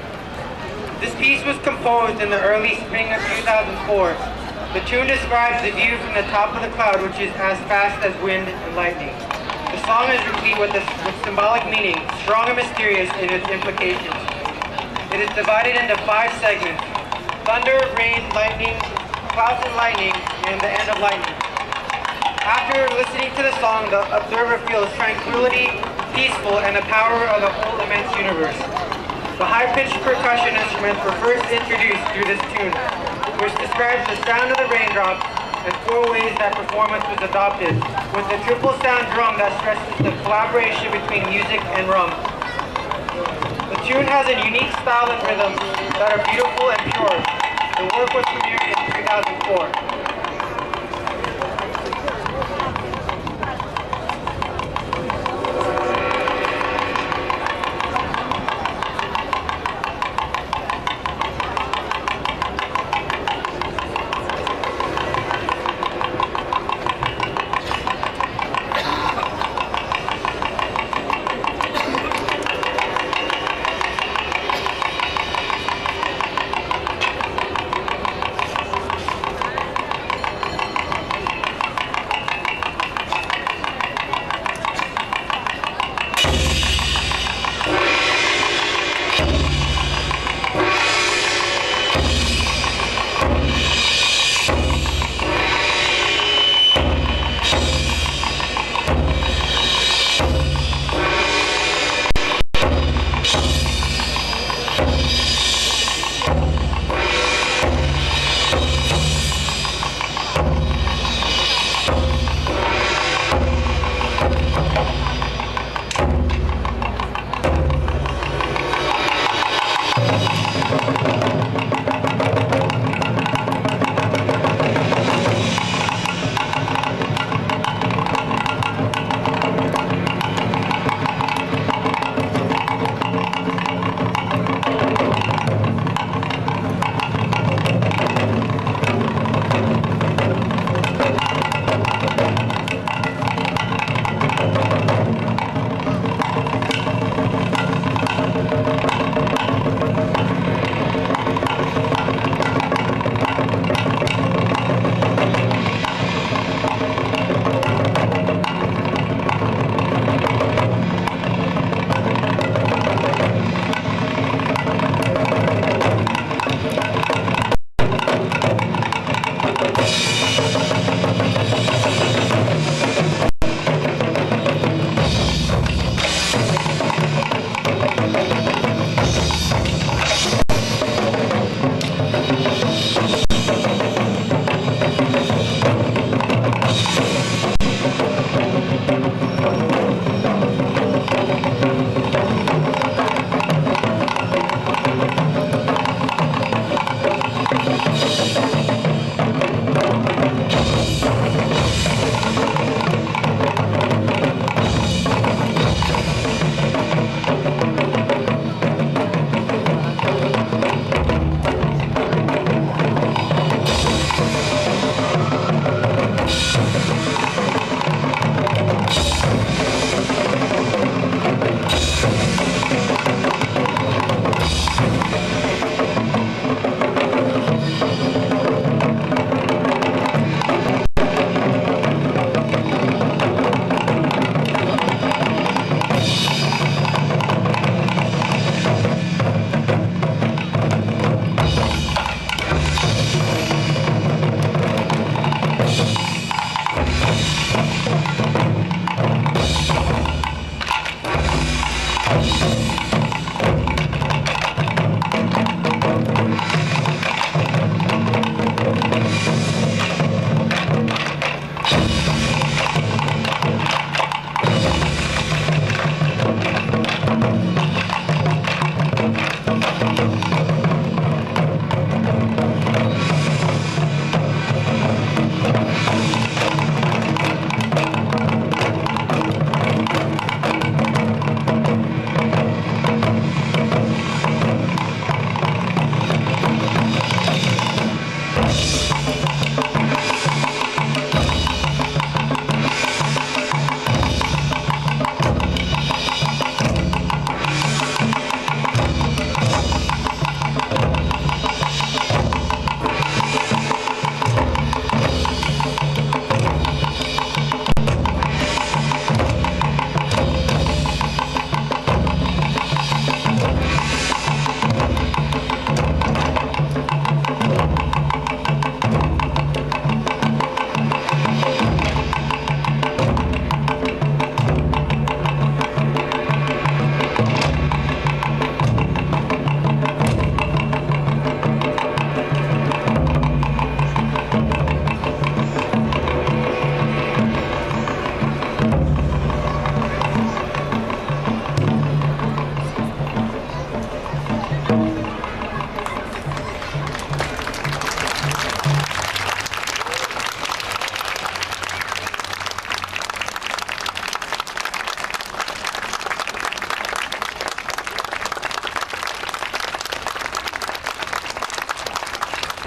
Speaker 5: This piece was composed in the early spring of 2004. The tune describes the view from the top of the cloud, which is as fast as wind and lightning. The song is replete with symbolic meaning, strong and mysterious in its implications. It is divided into 5 segments: thunder, rain, lightning, clouds and lightning, and the end of lightning. After listening to the song, the observer feels tranquility, peaceful, and the power of the whole immense universe. The high-pitched percussion instruments were first introduced through this tune, which describes the sound of the raindrops and 4 ways that performance was adopted, with the triple sound drum that stresses the collaboration between music and rum. The tune has a unique style and rhythm that are beautiful and pure. The work was premiered in 2004.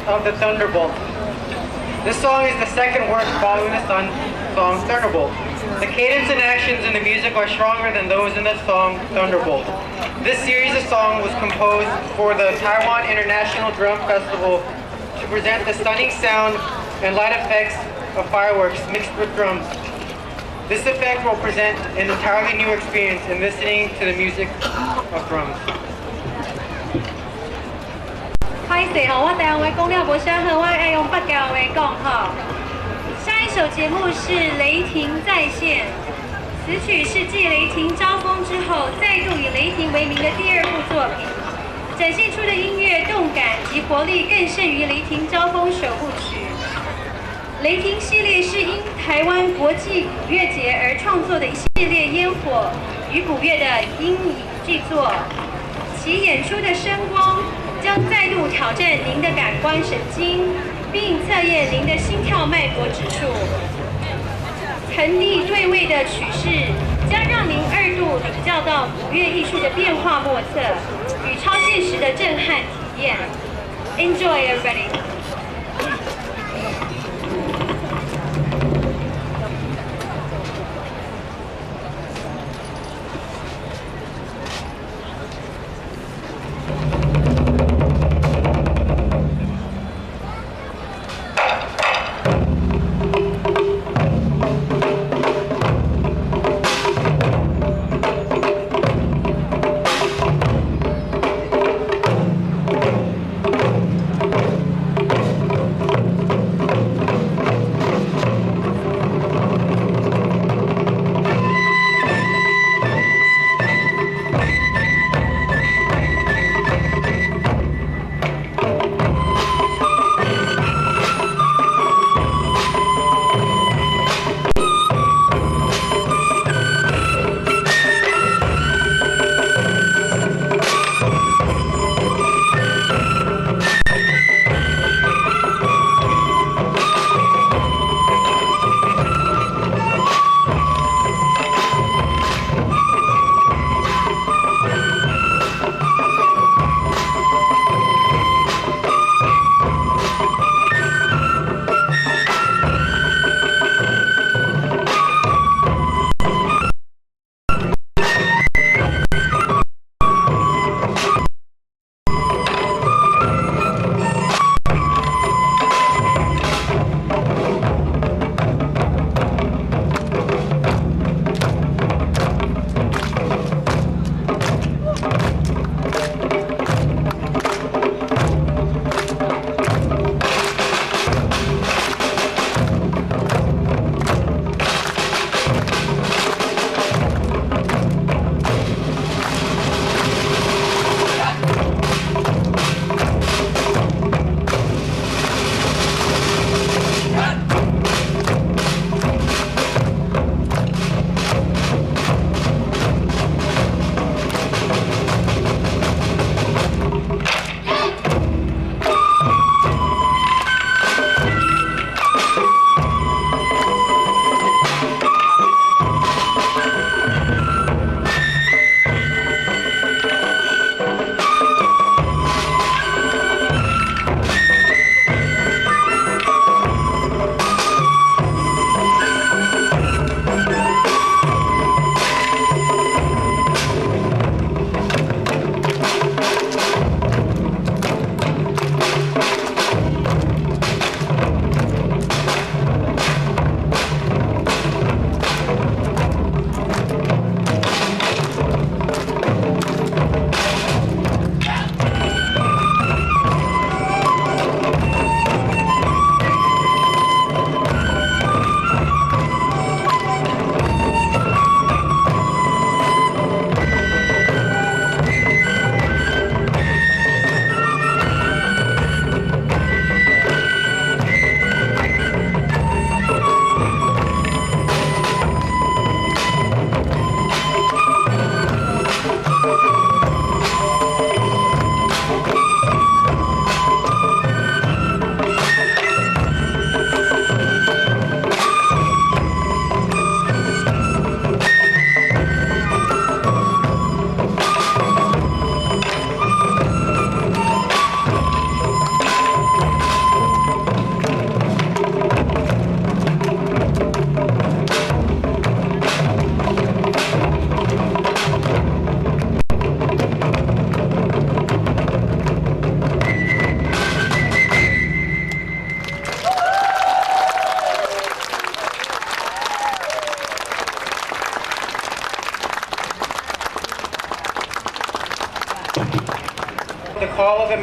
Speaker 5: of the Thunderbolt. This song is the second work following the song Thunderbolt. The cadence and actions in the music are stronger than those in the song Thunderbolt. This series of songs was composed for the Taiwan International Drum Festival to present the stunning sound and light effects of fireworks mixed with drums. This effect will present an entirely new experience in listening to the music of drums.
Speaker 1: 拍摄吼，我台湾话讲了无啥好，我爱用北京话讲吼。下一首节目是《雷霆再现》，此曲是继《雷霆招风》之后，再度以雷霆为名的第二部作品，展现出的音乐动感及活力更胜于《雷霆招风》首部曲。雷霆系列是因台湾国际古乐节而创作的一系列烟火与古乐的音影剧作，其演出的声光将再度挑战您的感官神经，并测验您的心跳脉搏指数。层递对位的曲式将让您二度领教到古乐艺术的变化莫测与超现实的震撼体验。Enjoy, everybody!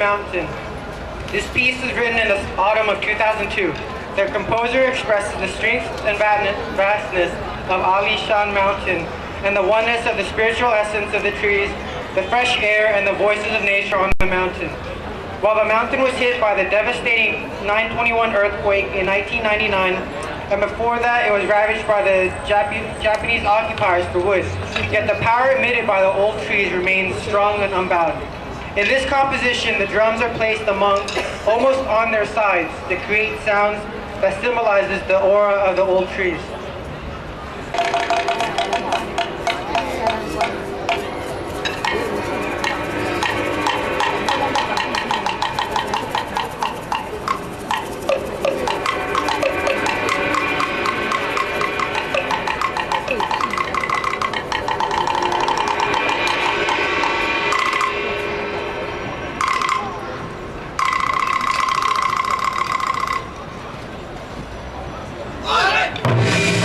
Speaker 5: Mountain. This piece was written in the autumn of 2002. The composer expresses the strength and vastness of Ali Shan Mountain and the oneness of the spiritual essence of the trees, the fresh air, and the voices of nature on the mountain. While the mountain was hit by the devastating 9/21 earthquake in 1999, and before that it was ravaged by the Japanese occupiers for wood, yet the power emitted by the old trees remains strong and unbound. In this composition, the drums are placed almost on their sides to create sounds that symbolizes the aura of the old trees.
Speaker 2: All right.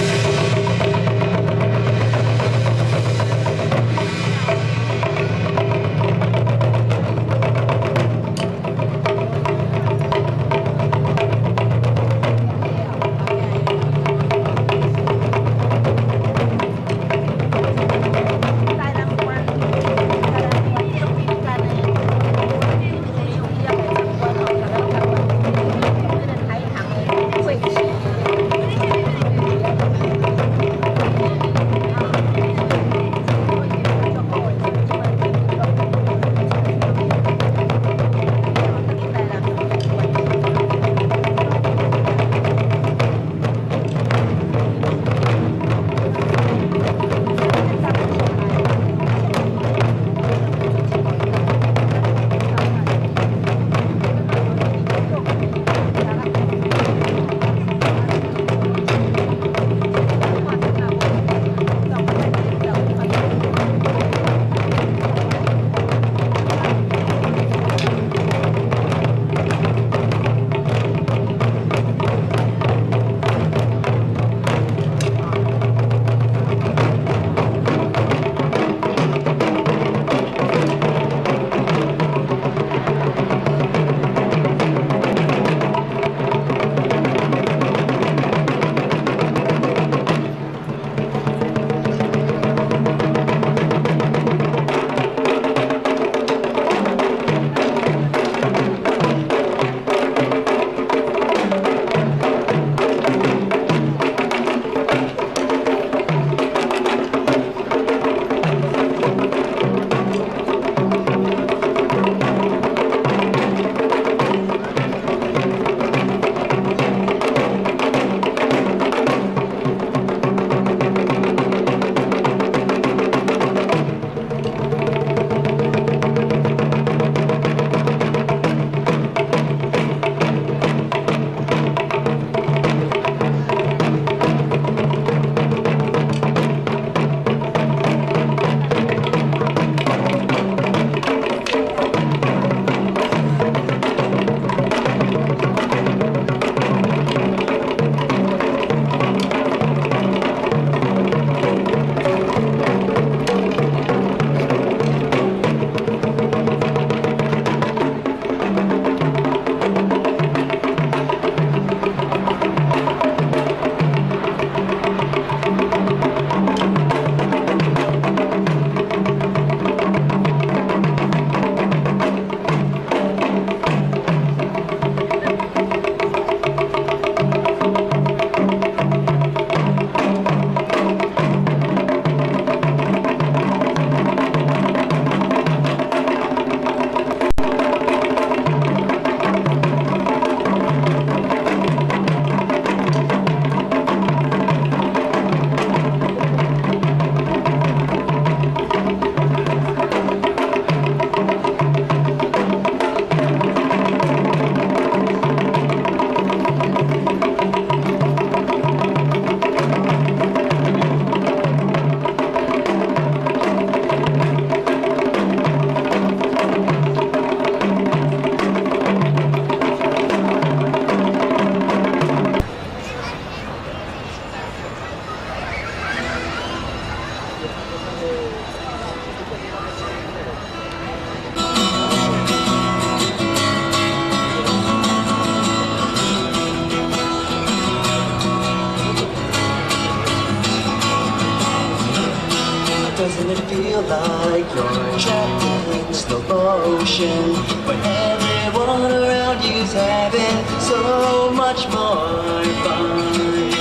Speaker 9: Can it feel like you're trapped in slow motion when everyone around you's having so much more fun?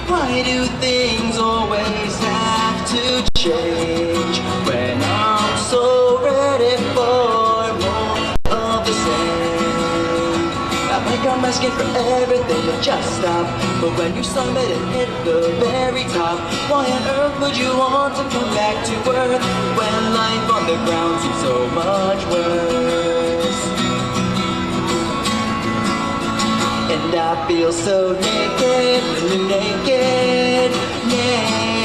Speaker 9: Why do things always have to change when I'm so ready for more of the same? I think I'm asking for everything to just stop, but when you summit and hit the very top, why on earth would you want to come back to earth when life on the ground seems so much worse? And I feel so naked, naked, naked,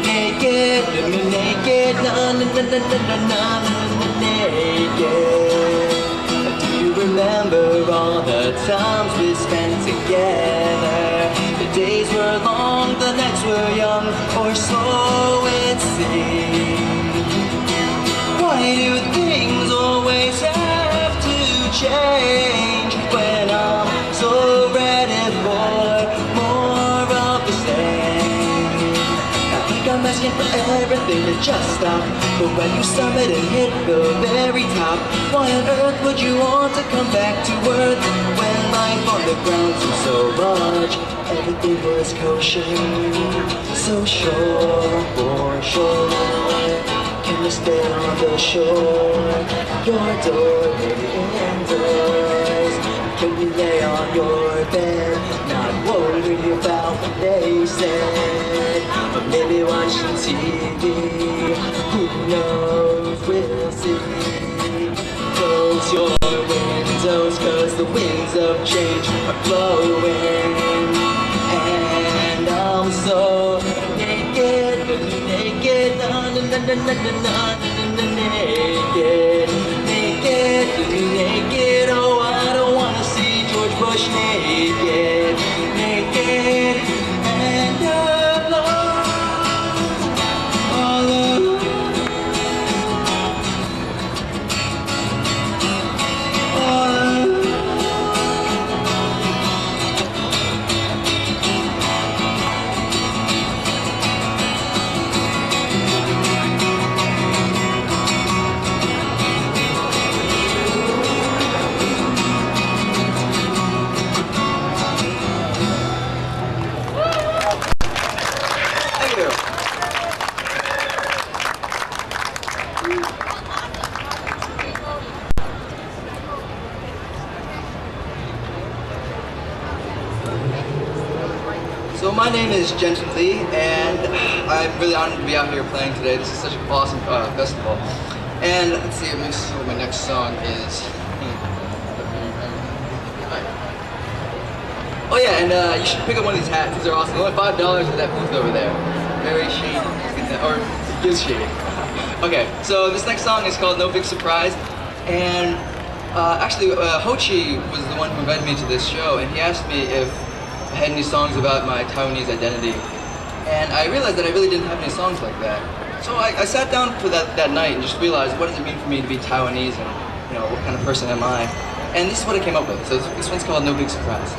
Speaker 9: naked, naked, naked. Do you remember all the times we spent together? The days were long, the nights were young, or so it seemed. Why do things always have to change when I'm so ready for more of the same? I think I'm asking for everything to just stop, but when you summit and hit the very top, why on earth would you want to come back to earth when life on the ground seems so much? Everything was kosher, so sure for sure. Can you stay on the shore? Your door may be indoors. Can you lay on your bed, not worry about what they said? Or maybe watching TV, who knows, we'll see. Close your windows, cause the winds of change are blowing. And I'm so naked, naked, naked, naked, naked. Oh, I don't wanna see George Bush naked, naked, and alone, all alone, all alone.
Speaker 10: So my name is Jensen Lee, and I'm really honored to be out here playing today. This is such an awesome festival. And let's see, let me see what my next song is. Oh yeah, and you should pick up one of these hats. These are awesome. They're only $5 at that booth over there. Very shady, or it is shady. Okay, so this next song is called No Big Surprise, and actually Ho Chi was the one who invited me to this show, and he asked me if I had any songs about my Taiwanese identity, and I realized that I really didn't have any songs like that. So I sat down for that night and just realized, what does it mean for me to be Taiwanese, and what kind of person am I? And this is what I came up with. So this one's called No Big Surprise.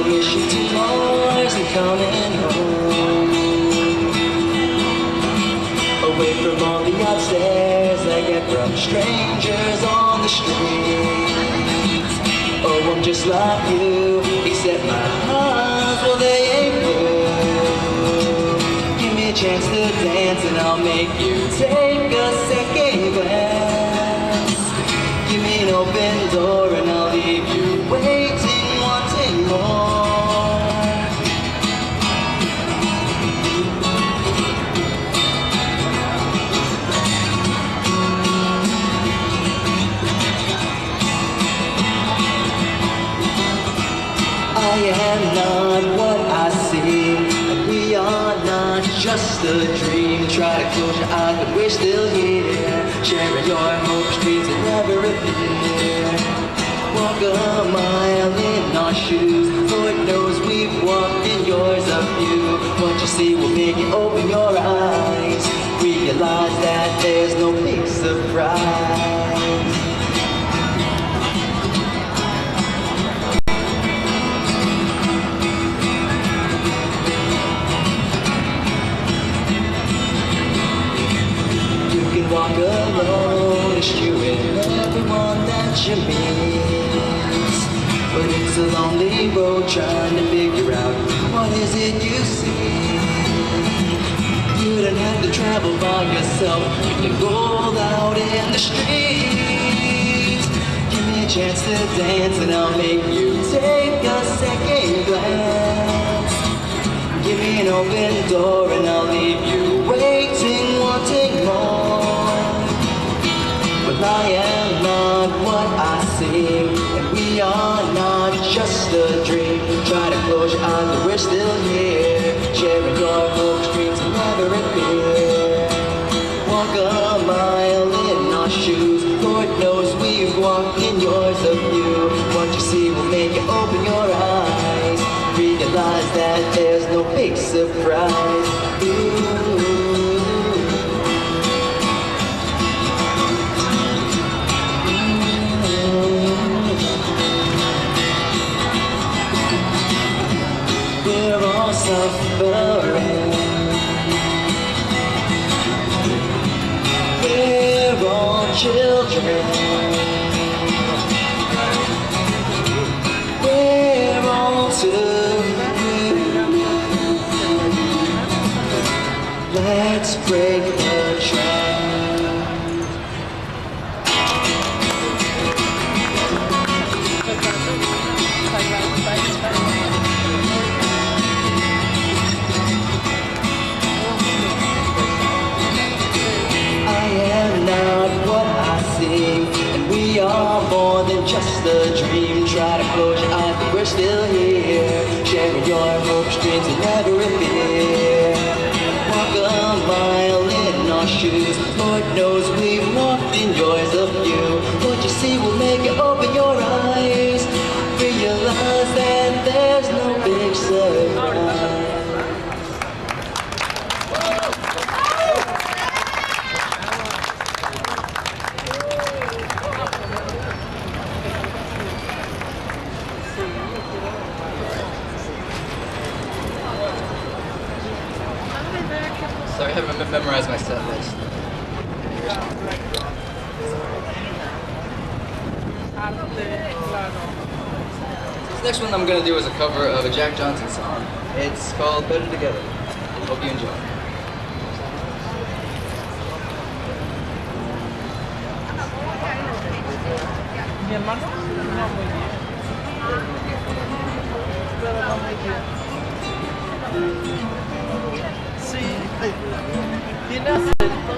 Speaker 10: Mission to Mars and coming home, away from all the upstairs I get from strangers on the streets. Oh, I'm just like you, except my eyes, well, they ain't blue. Give me a chance to dance and I'll make you take a second glance. Give me an open door and I'll leave you waiting, wanting more. I am not what I seem, and we are not just a dream. Try to close your eyes, but we're still here, sharing your hopes, dreams that never appear. Walk a mile in our shoes, Lord knows we've walked in yours a few. What
Speaker 9: see will make you open your eyes. Realize that there's no big surprise. You can walk alone, it's you and everyone that you meet. But it's a lonely road trying to figure out what is it you see. You don't have to travel by yourself, you can roll out in the streets. Give me a chance to dance and I'll make you take a second glance. Give me an open door and I'll leave you waiting, wanting more. But I am not what I seem, and we are not just a dream. Try to close your eyes, but we're still here, sharing your hopes, dreams, and never appear. Walk a mile in our shoes, Lord knows we've walked in yours of you. What you see will make you open your eyes. Realize that there's no big surprise. Ooh. We're all suffering. We're all children. We're all together. Let's break the trend. I am not what I seem, and we are more than just a dream. Try to close your eyes, but we're still here, sharing your hopes, dreams, and never appear. Walk a mile in our shoes, Lord knows we've walked in yours of you. What you see will make you open your eyes. Realize that there's no big surprise.
Speaker 10: Sorry, I haven't memorized my set list. This next one I'm going to do is a cover of a Jack Johnson song. It's called Better Together. Hope you enjoy.
Speaker 11: Mi hermano, no muy bien. Pero no muy bien. Sí, tiene acento.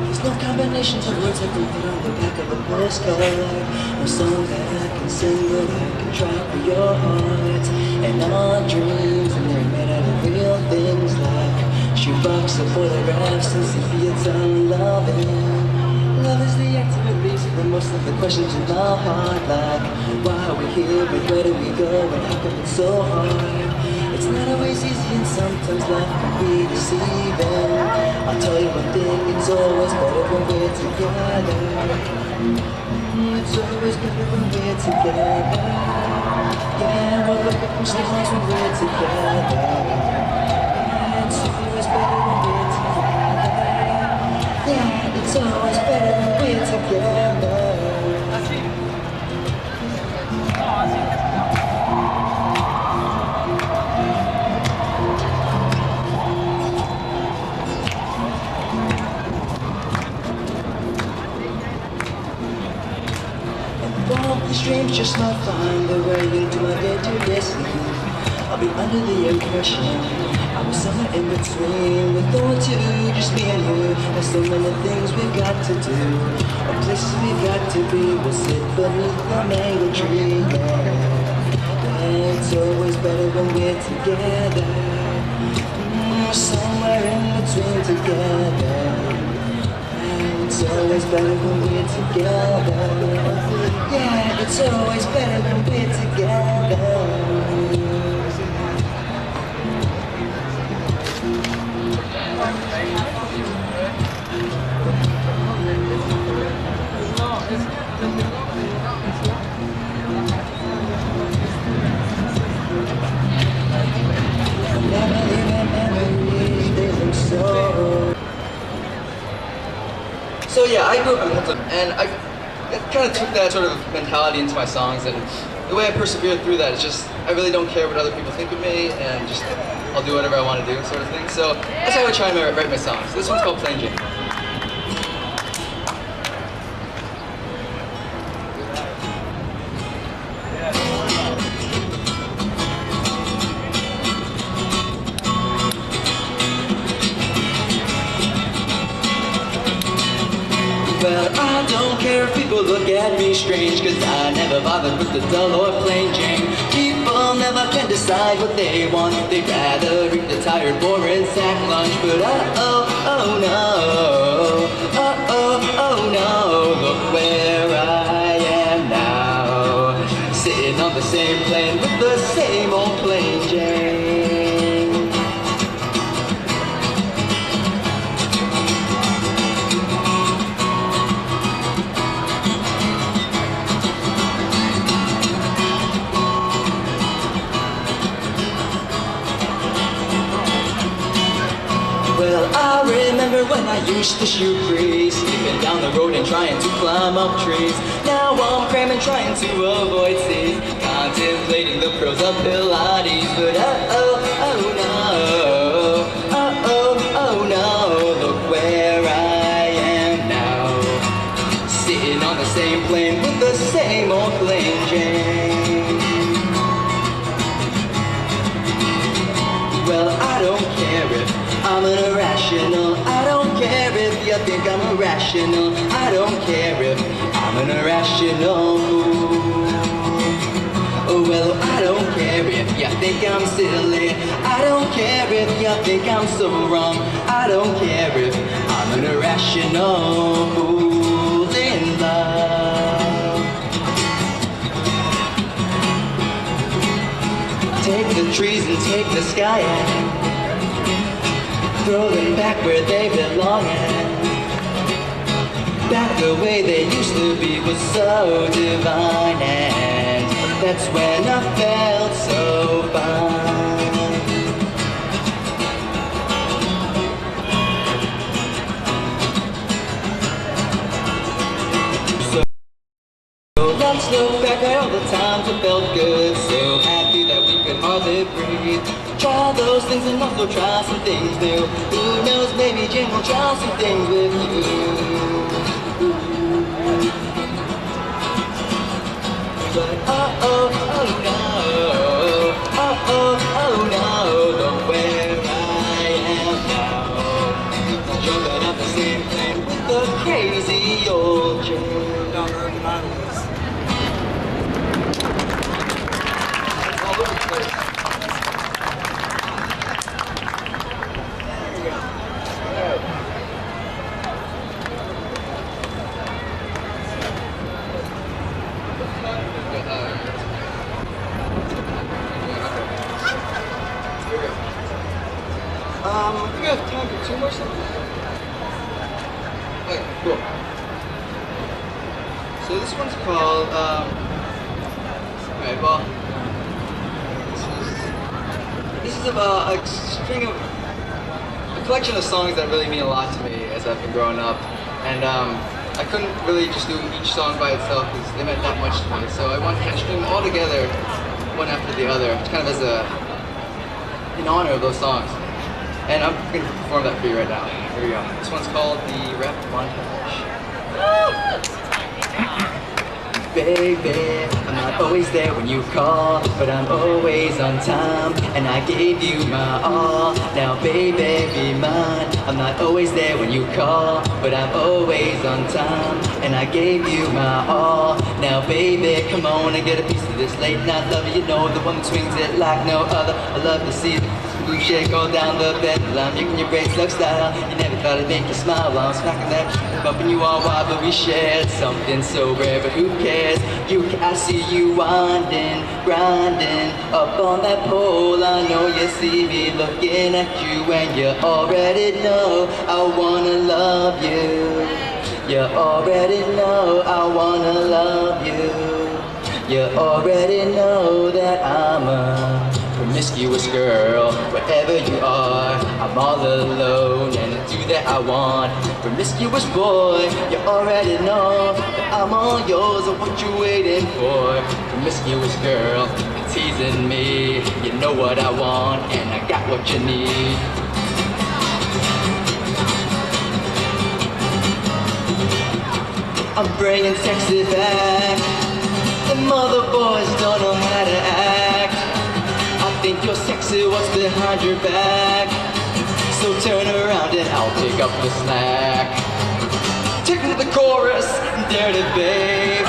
Speaker 9: There's no combinations of words I can put on the back of a postcard. No song that I can sing, but I can try for your heart. And our dreams, and they're made out of real things like shoebox of photographs and sepias on loving. Love is the ultimate reason for most of the questions in my heart, like why are we here and where do we go and how come it's so hard? It's not always easy and sometimes life can be deceiving. I'll tell you one thing, it's always better when we're together. It's always better when we're together. Yeah, we'll look up from stars when we're together. It's always better when we're together. Yeah, it's always better when we're together. These dreams just might find their way into my day-to-day sleep. I'll be under the impression I was somewhere in between, with no one to, just me and you. There's so many things we've got to do, or places we've got to be. We'll sit beneath the mango tree, yeah. The Yeah, it's always better when we're together. Somewhere in between together. Yeah, it's always better when we're together. Yeah, it's always better when we're together.
Speaker 10: So yeah, I grew up in Hilton, and I kind of took that sort of mentality into my songs, and the way I persevered through that is just, I really don't care what other people think of me, and just, I'll do whatever I want to do, sort of thing. So that's how I try and write my songs. This one's called Plain Jane.
Speaker 9: Well, I don't care if people look at me strange, cause I never bothered with the dull or plain Jane. People never can decide what they want. They'd rather eat the tired, boring sack lunch. But oh no, oh no, look where I am now, sitting on the same plane with the same old plain Jane. Well, I remember when I used to shoot breeze, skipping down the road and trying to climb up trees. Now I'm cramming, trying to avoid seas, contemplating the pros of Pilates. But oh no, look where I am now, sitting on the same plane with the same old plain Jane. Well, I don't care if I'm an irrational. I don't care if you think I'm irrational. I don't care if I'm an irrational fool. Oh well, I don't care if you think I'm silly. I don't care if you think I'm so wrong. I don't care if I'm an irrational fool in love. Take the trees and take the sky and throw them back where they belong at. Back the way they used to be was so divine, and that's when I felt so fine. So let's look back at all the times it felt good, so happy that we could hardly breathe. Try those things and also try some things new. Who knows, maybe Jane will try some things with you. But oh no, look where I am now, jumping up the same plane with the crazy old Jane. All over the place. I think I have time for two more songs. Okay, cool. So this one's called, alright, well, this is about a collection of songs that really mean a lot to me as I've been growing up. And I couldn't really just do each song by itself because they meant that much to me. So I wanted to string them all together, one after the other, kind of as in honor of those songs. And I'm going to perform that for you right now. Here we go. This one's called the Rap Montage. baby, I'm not always there when you call, but I'm always on time, and I gave you my all. Now baby, be mine. I'm not always there when you call, but I'm always on time, and I gave you my all. Now baby, come on and get a piece of this late night love. You know, the one that swings it like no other. I love to see the blue shake all down the bed. I'm making your braids look style. You never thought I'd make you smile while I'm smacking that, bumping you all wild, but we shared something so rare. But who cares? I see you winding, grinding up on that pole. I know you see me looking at you, and you already know I wanna love you. You already know I wanna love you. You already know that I'm a promiscuous girl. Wherever you are, I'm all alone, and I do that I want. Promiscuous boy, you already know that I'm all yours, and what you waiting for? Promiscuous girl, you're teasing me. You know what I want, and I got what you need. I'm bringing sexy back. The mother boys don't know how to act. I think you're sexy, what's behind your back? So turn around and I'll pick up the slack. Take me to the chorus, dirty babe.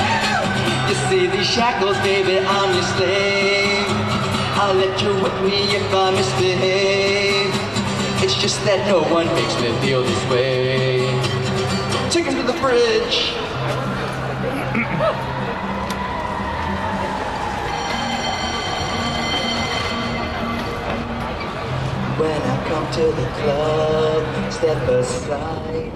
Speaker 9: You see these shackles, baby, I'm your slave. I'll let you whip me if I misbehave. It's just that no one makes me feel this way. Take him to the fridge. When I come to the club, step aside.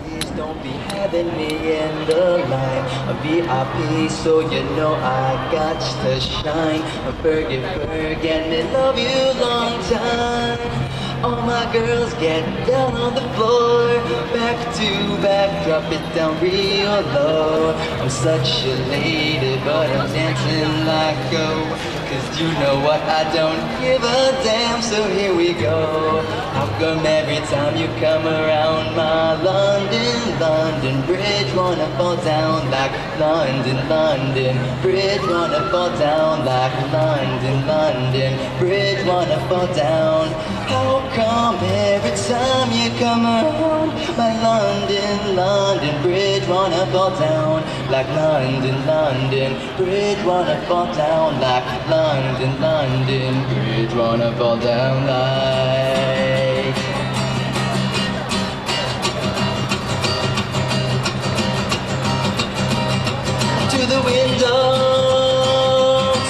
Speaker 9: Please don't be having me in the line. A VIP, so you know I got to shine. A Fergie, and me love you long time. All my girls get down on the floor, back to back, drop it down real low. I'm such a lady, but I'm dancing like a, cause you know what, I don't give a damn, so here we go. How come every time you come around my London Bridge wanna fall down like London Bridge wanna fall down like London Bridge wanna fall down. How come every time you come around my London Bridge wanna fall down like London Bridge wanna fall down like London Bridge wanna fall down like. To the window,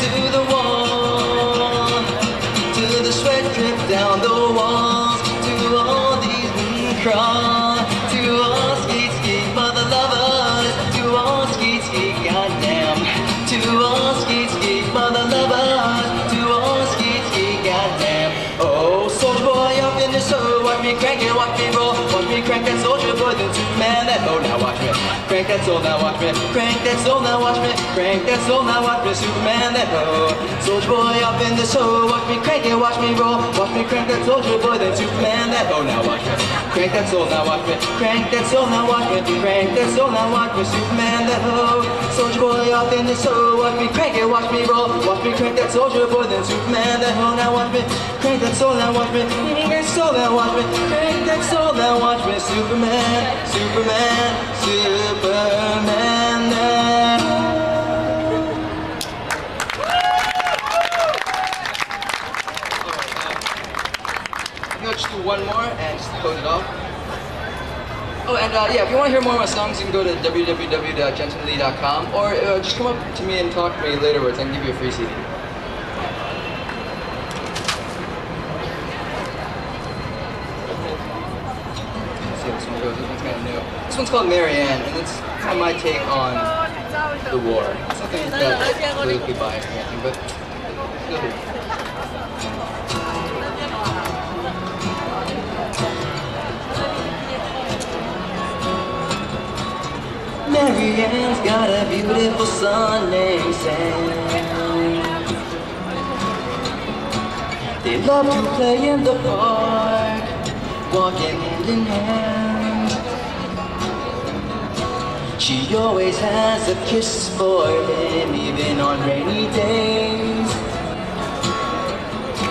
Speaker 9: to the wall, to the sweat drip down the walls, to all these crawl, to all skeet skeet mother lovers, to all skeet skeet goddamn, to all skeet skeet mother lovers, to all skeet skeet goddamn. Oh, soldier boy up in the show, watch me crank it, watch me roll, watch me crank that soldier boy, the Superman that oh now watch me crank that soul, now watch me crank that soul, now watch me crank that soul, now watch me Superman that oh. Soldier boy up in the show, watch me crank it, watch me roll, watch me crank that soldier boy, then Superman that oh now watch me crank that soul, now watch me crank that soul, now watch me crank that soul, now watch me Superman that oh. Soldier boy up in the show, watch me crank it, watch me roll, watch me crank that soldier boy, then Superman that oh now watch me crank that soul, now watch me crank that soul, now watch me crank that soul, now watch me Superman, Superman, Superman that
Speaker 10: I'll just do one more and just close it off. Oh, and yeah, if you want to hear more of my songs, you can go to www.gentlemanlee.com or just come up to me and talk to me later, I can give you a free CD. See how this one goes. This one's kind of new. This one's called Marianne, and it's kind of my take on the war. It's something that's politically biased or anything, but feel free.
Speaker 9: Marianne's got a beautiful son named Sam. They love to play in the park, walking hand in hand. She always has a kiss for him, even on rainy days.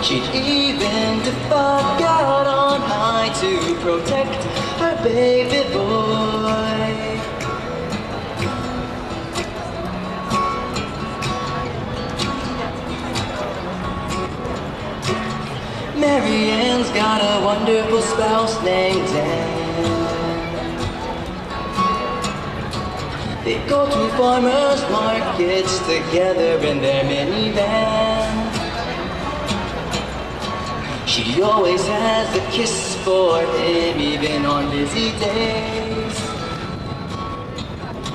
Speaker 9: She'd even duck out on high to protect her baby boy. Mary Ann's got a wonderful spouse named Dan. They go to farmers' markets together in their minivan. She always has a kiss for him, even on busy days.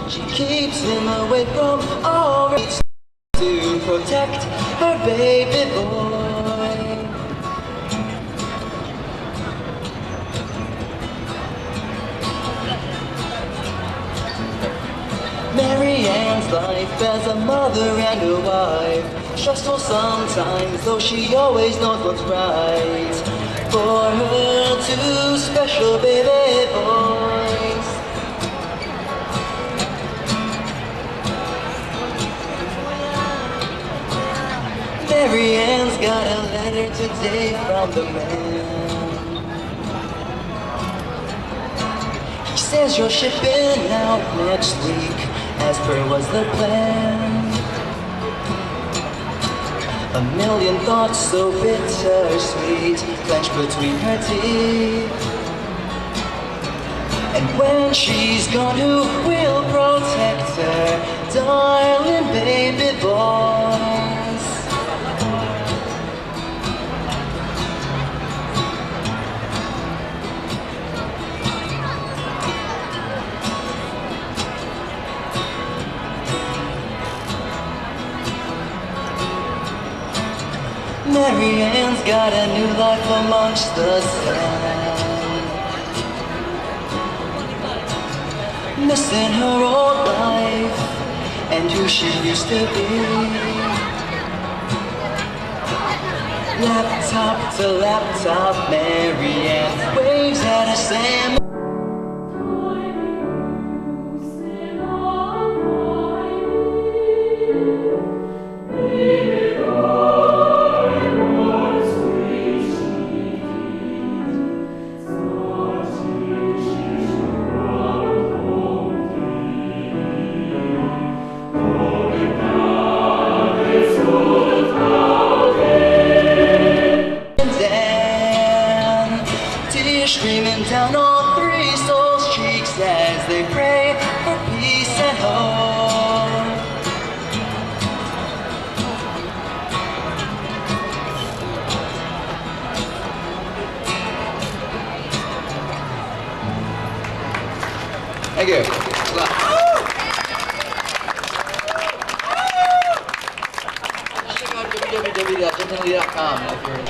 Speaker 9: She keeps him away from all risks to protect her baby boy. Mary Ann's life as a mother and a wife, stressful sometimes, though she always knows what's right for her two special baby boys. Mary Ann's got a letter today from the man. He says you're shipping out next week, as per was the plan. A million thoughts so bittersweet clench between her teeth. And when she's gone, who will protect her darling baby boys? Mary Ann's got a new life amongst the sand, missing her old life and who she used to be. Laptop to laptop, Mary Ann waves at her Sam. Streaming down all three souls' cheeks as they pray for peace and hope.
Speaker 10: Thank you. Check out www.gentility.com if you're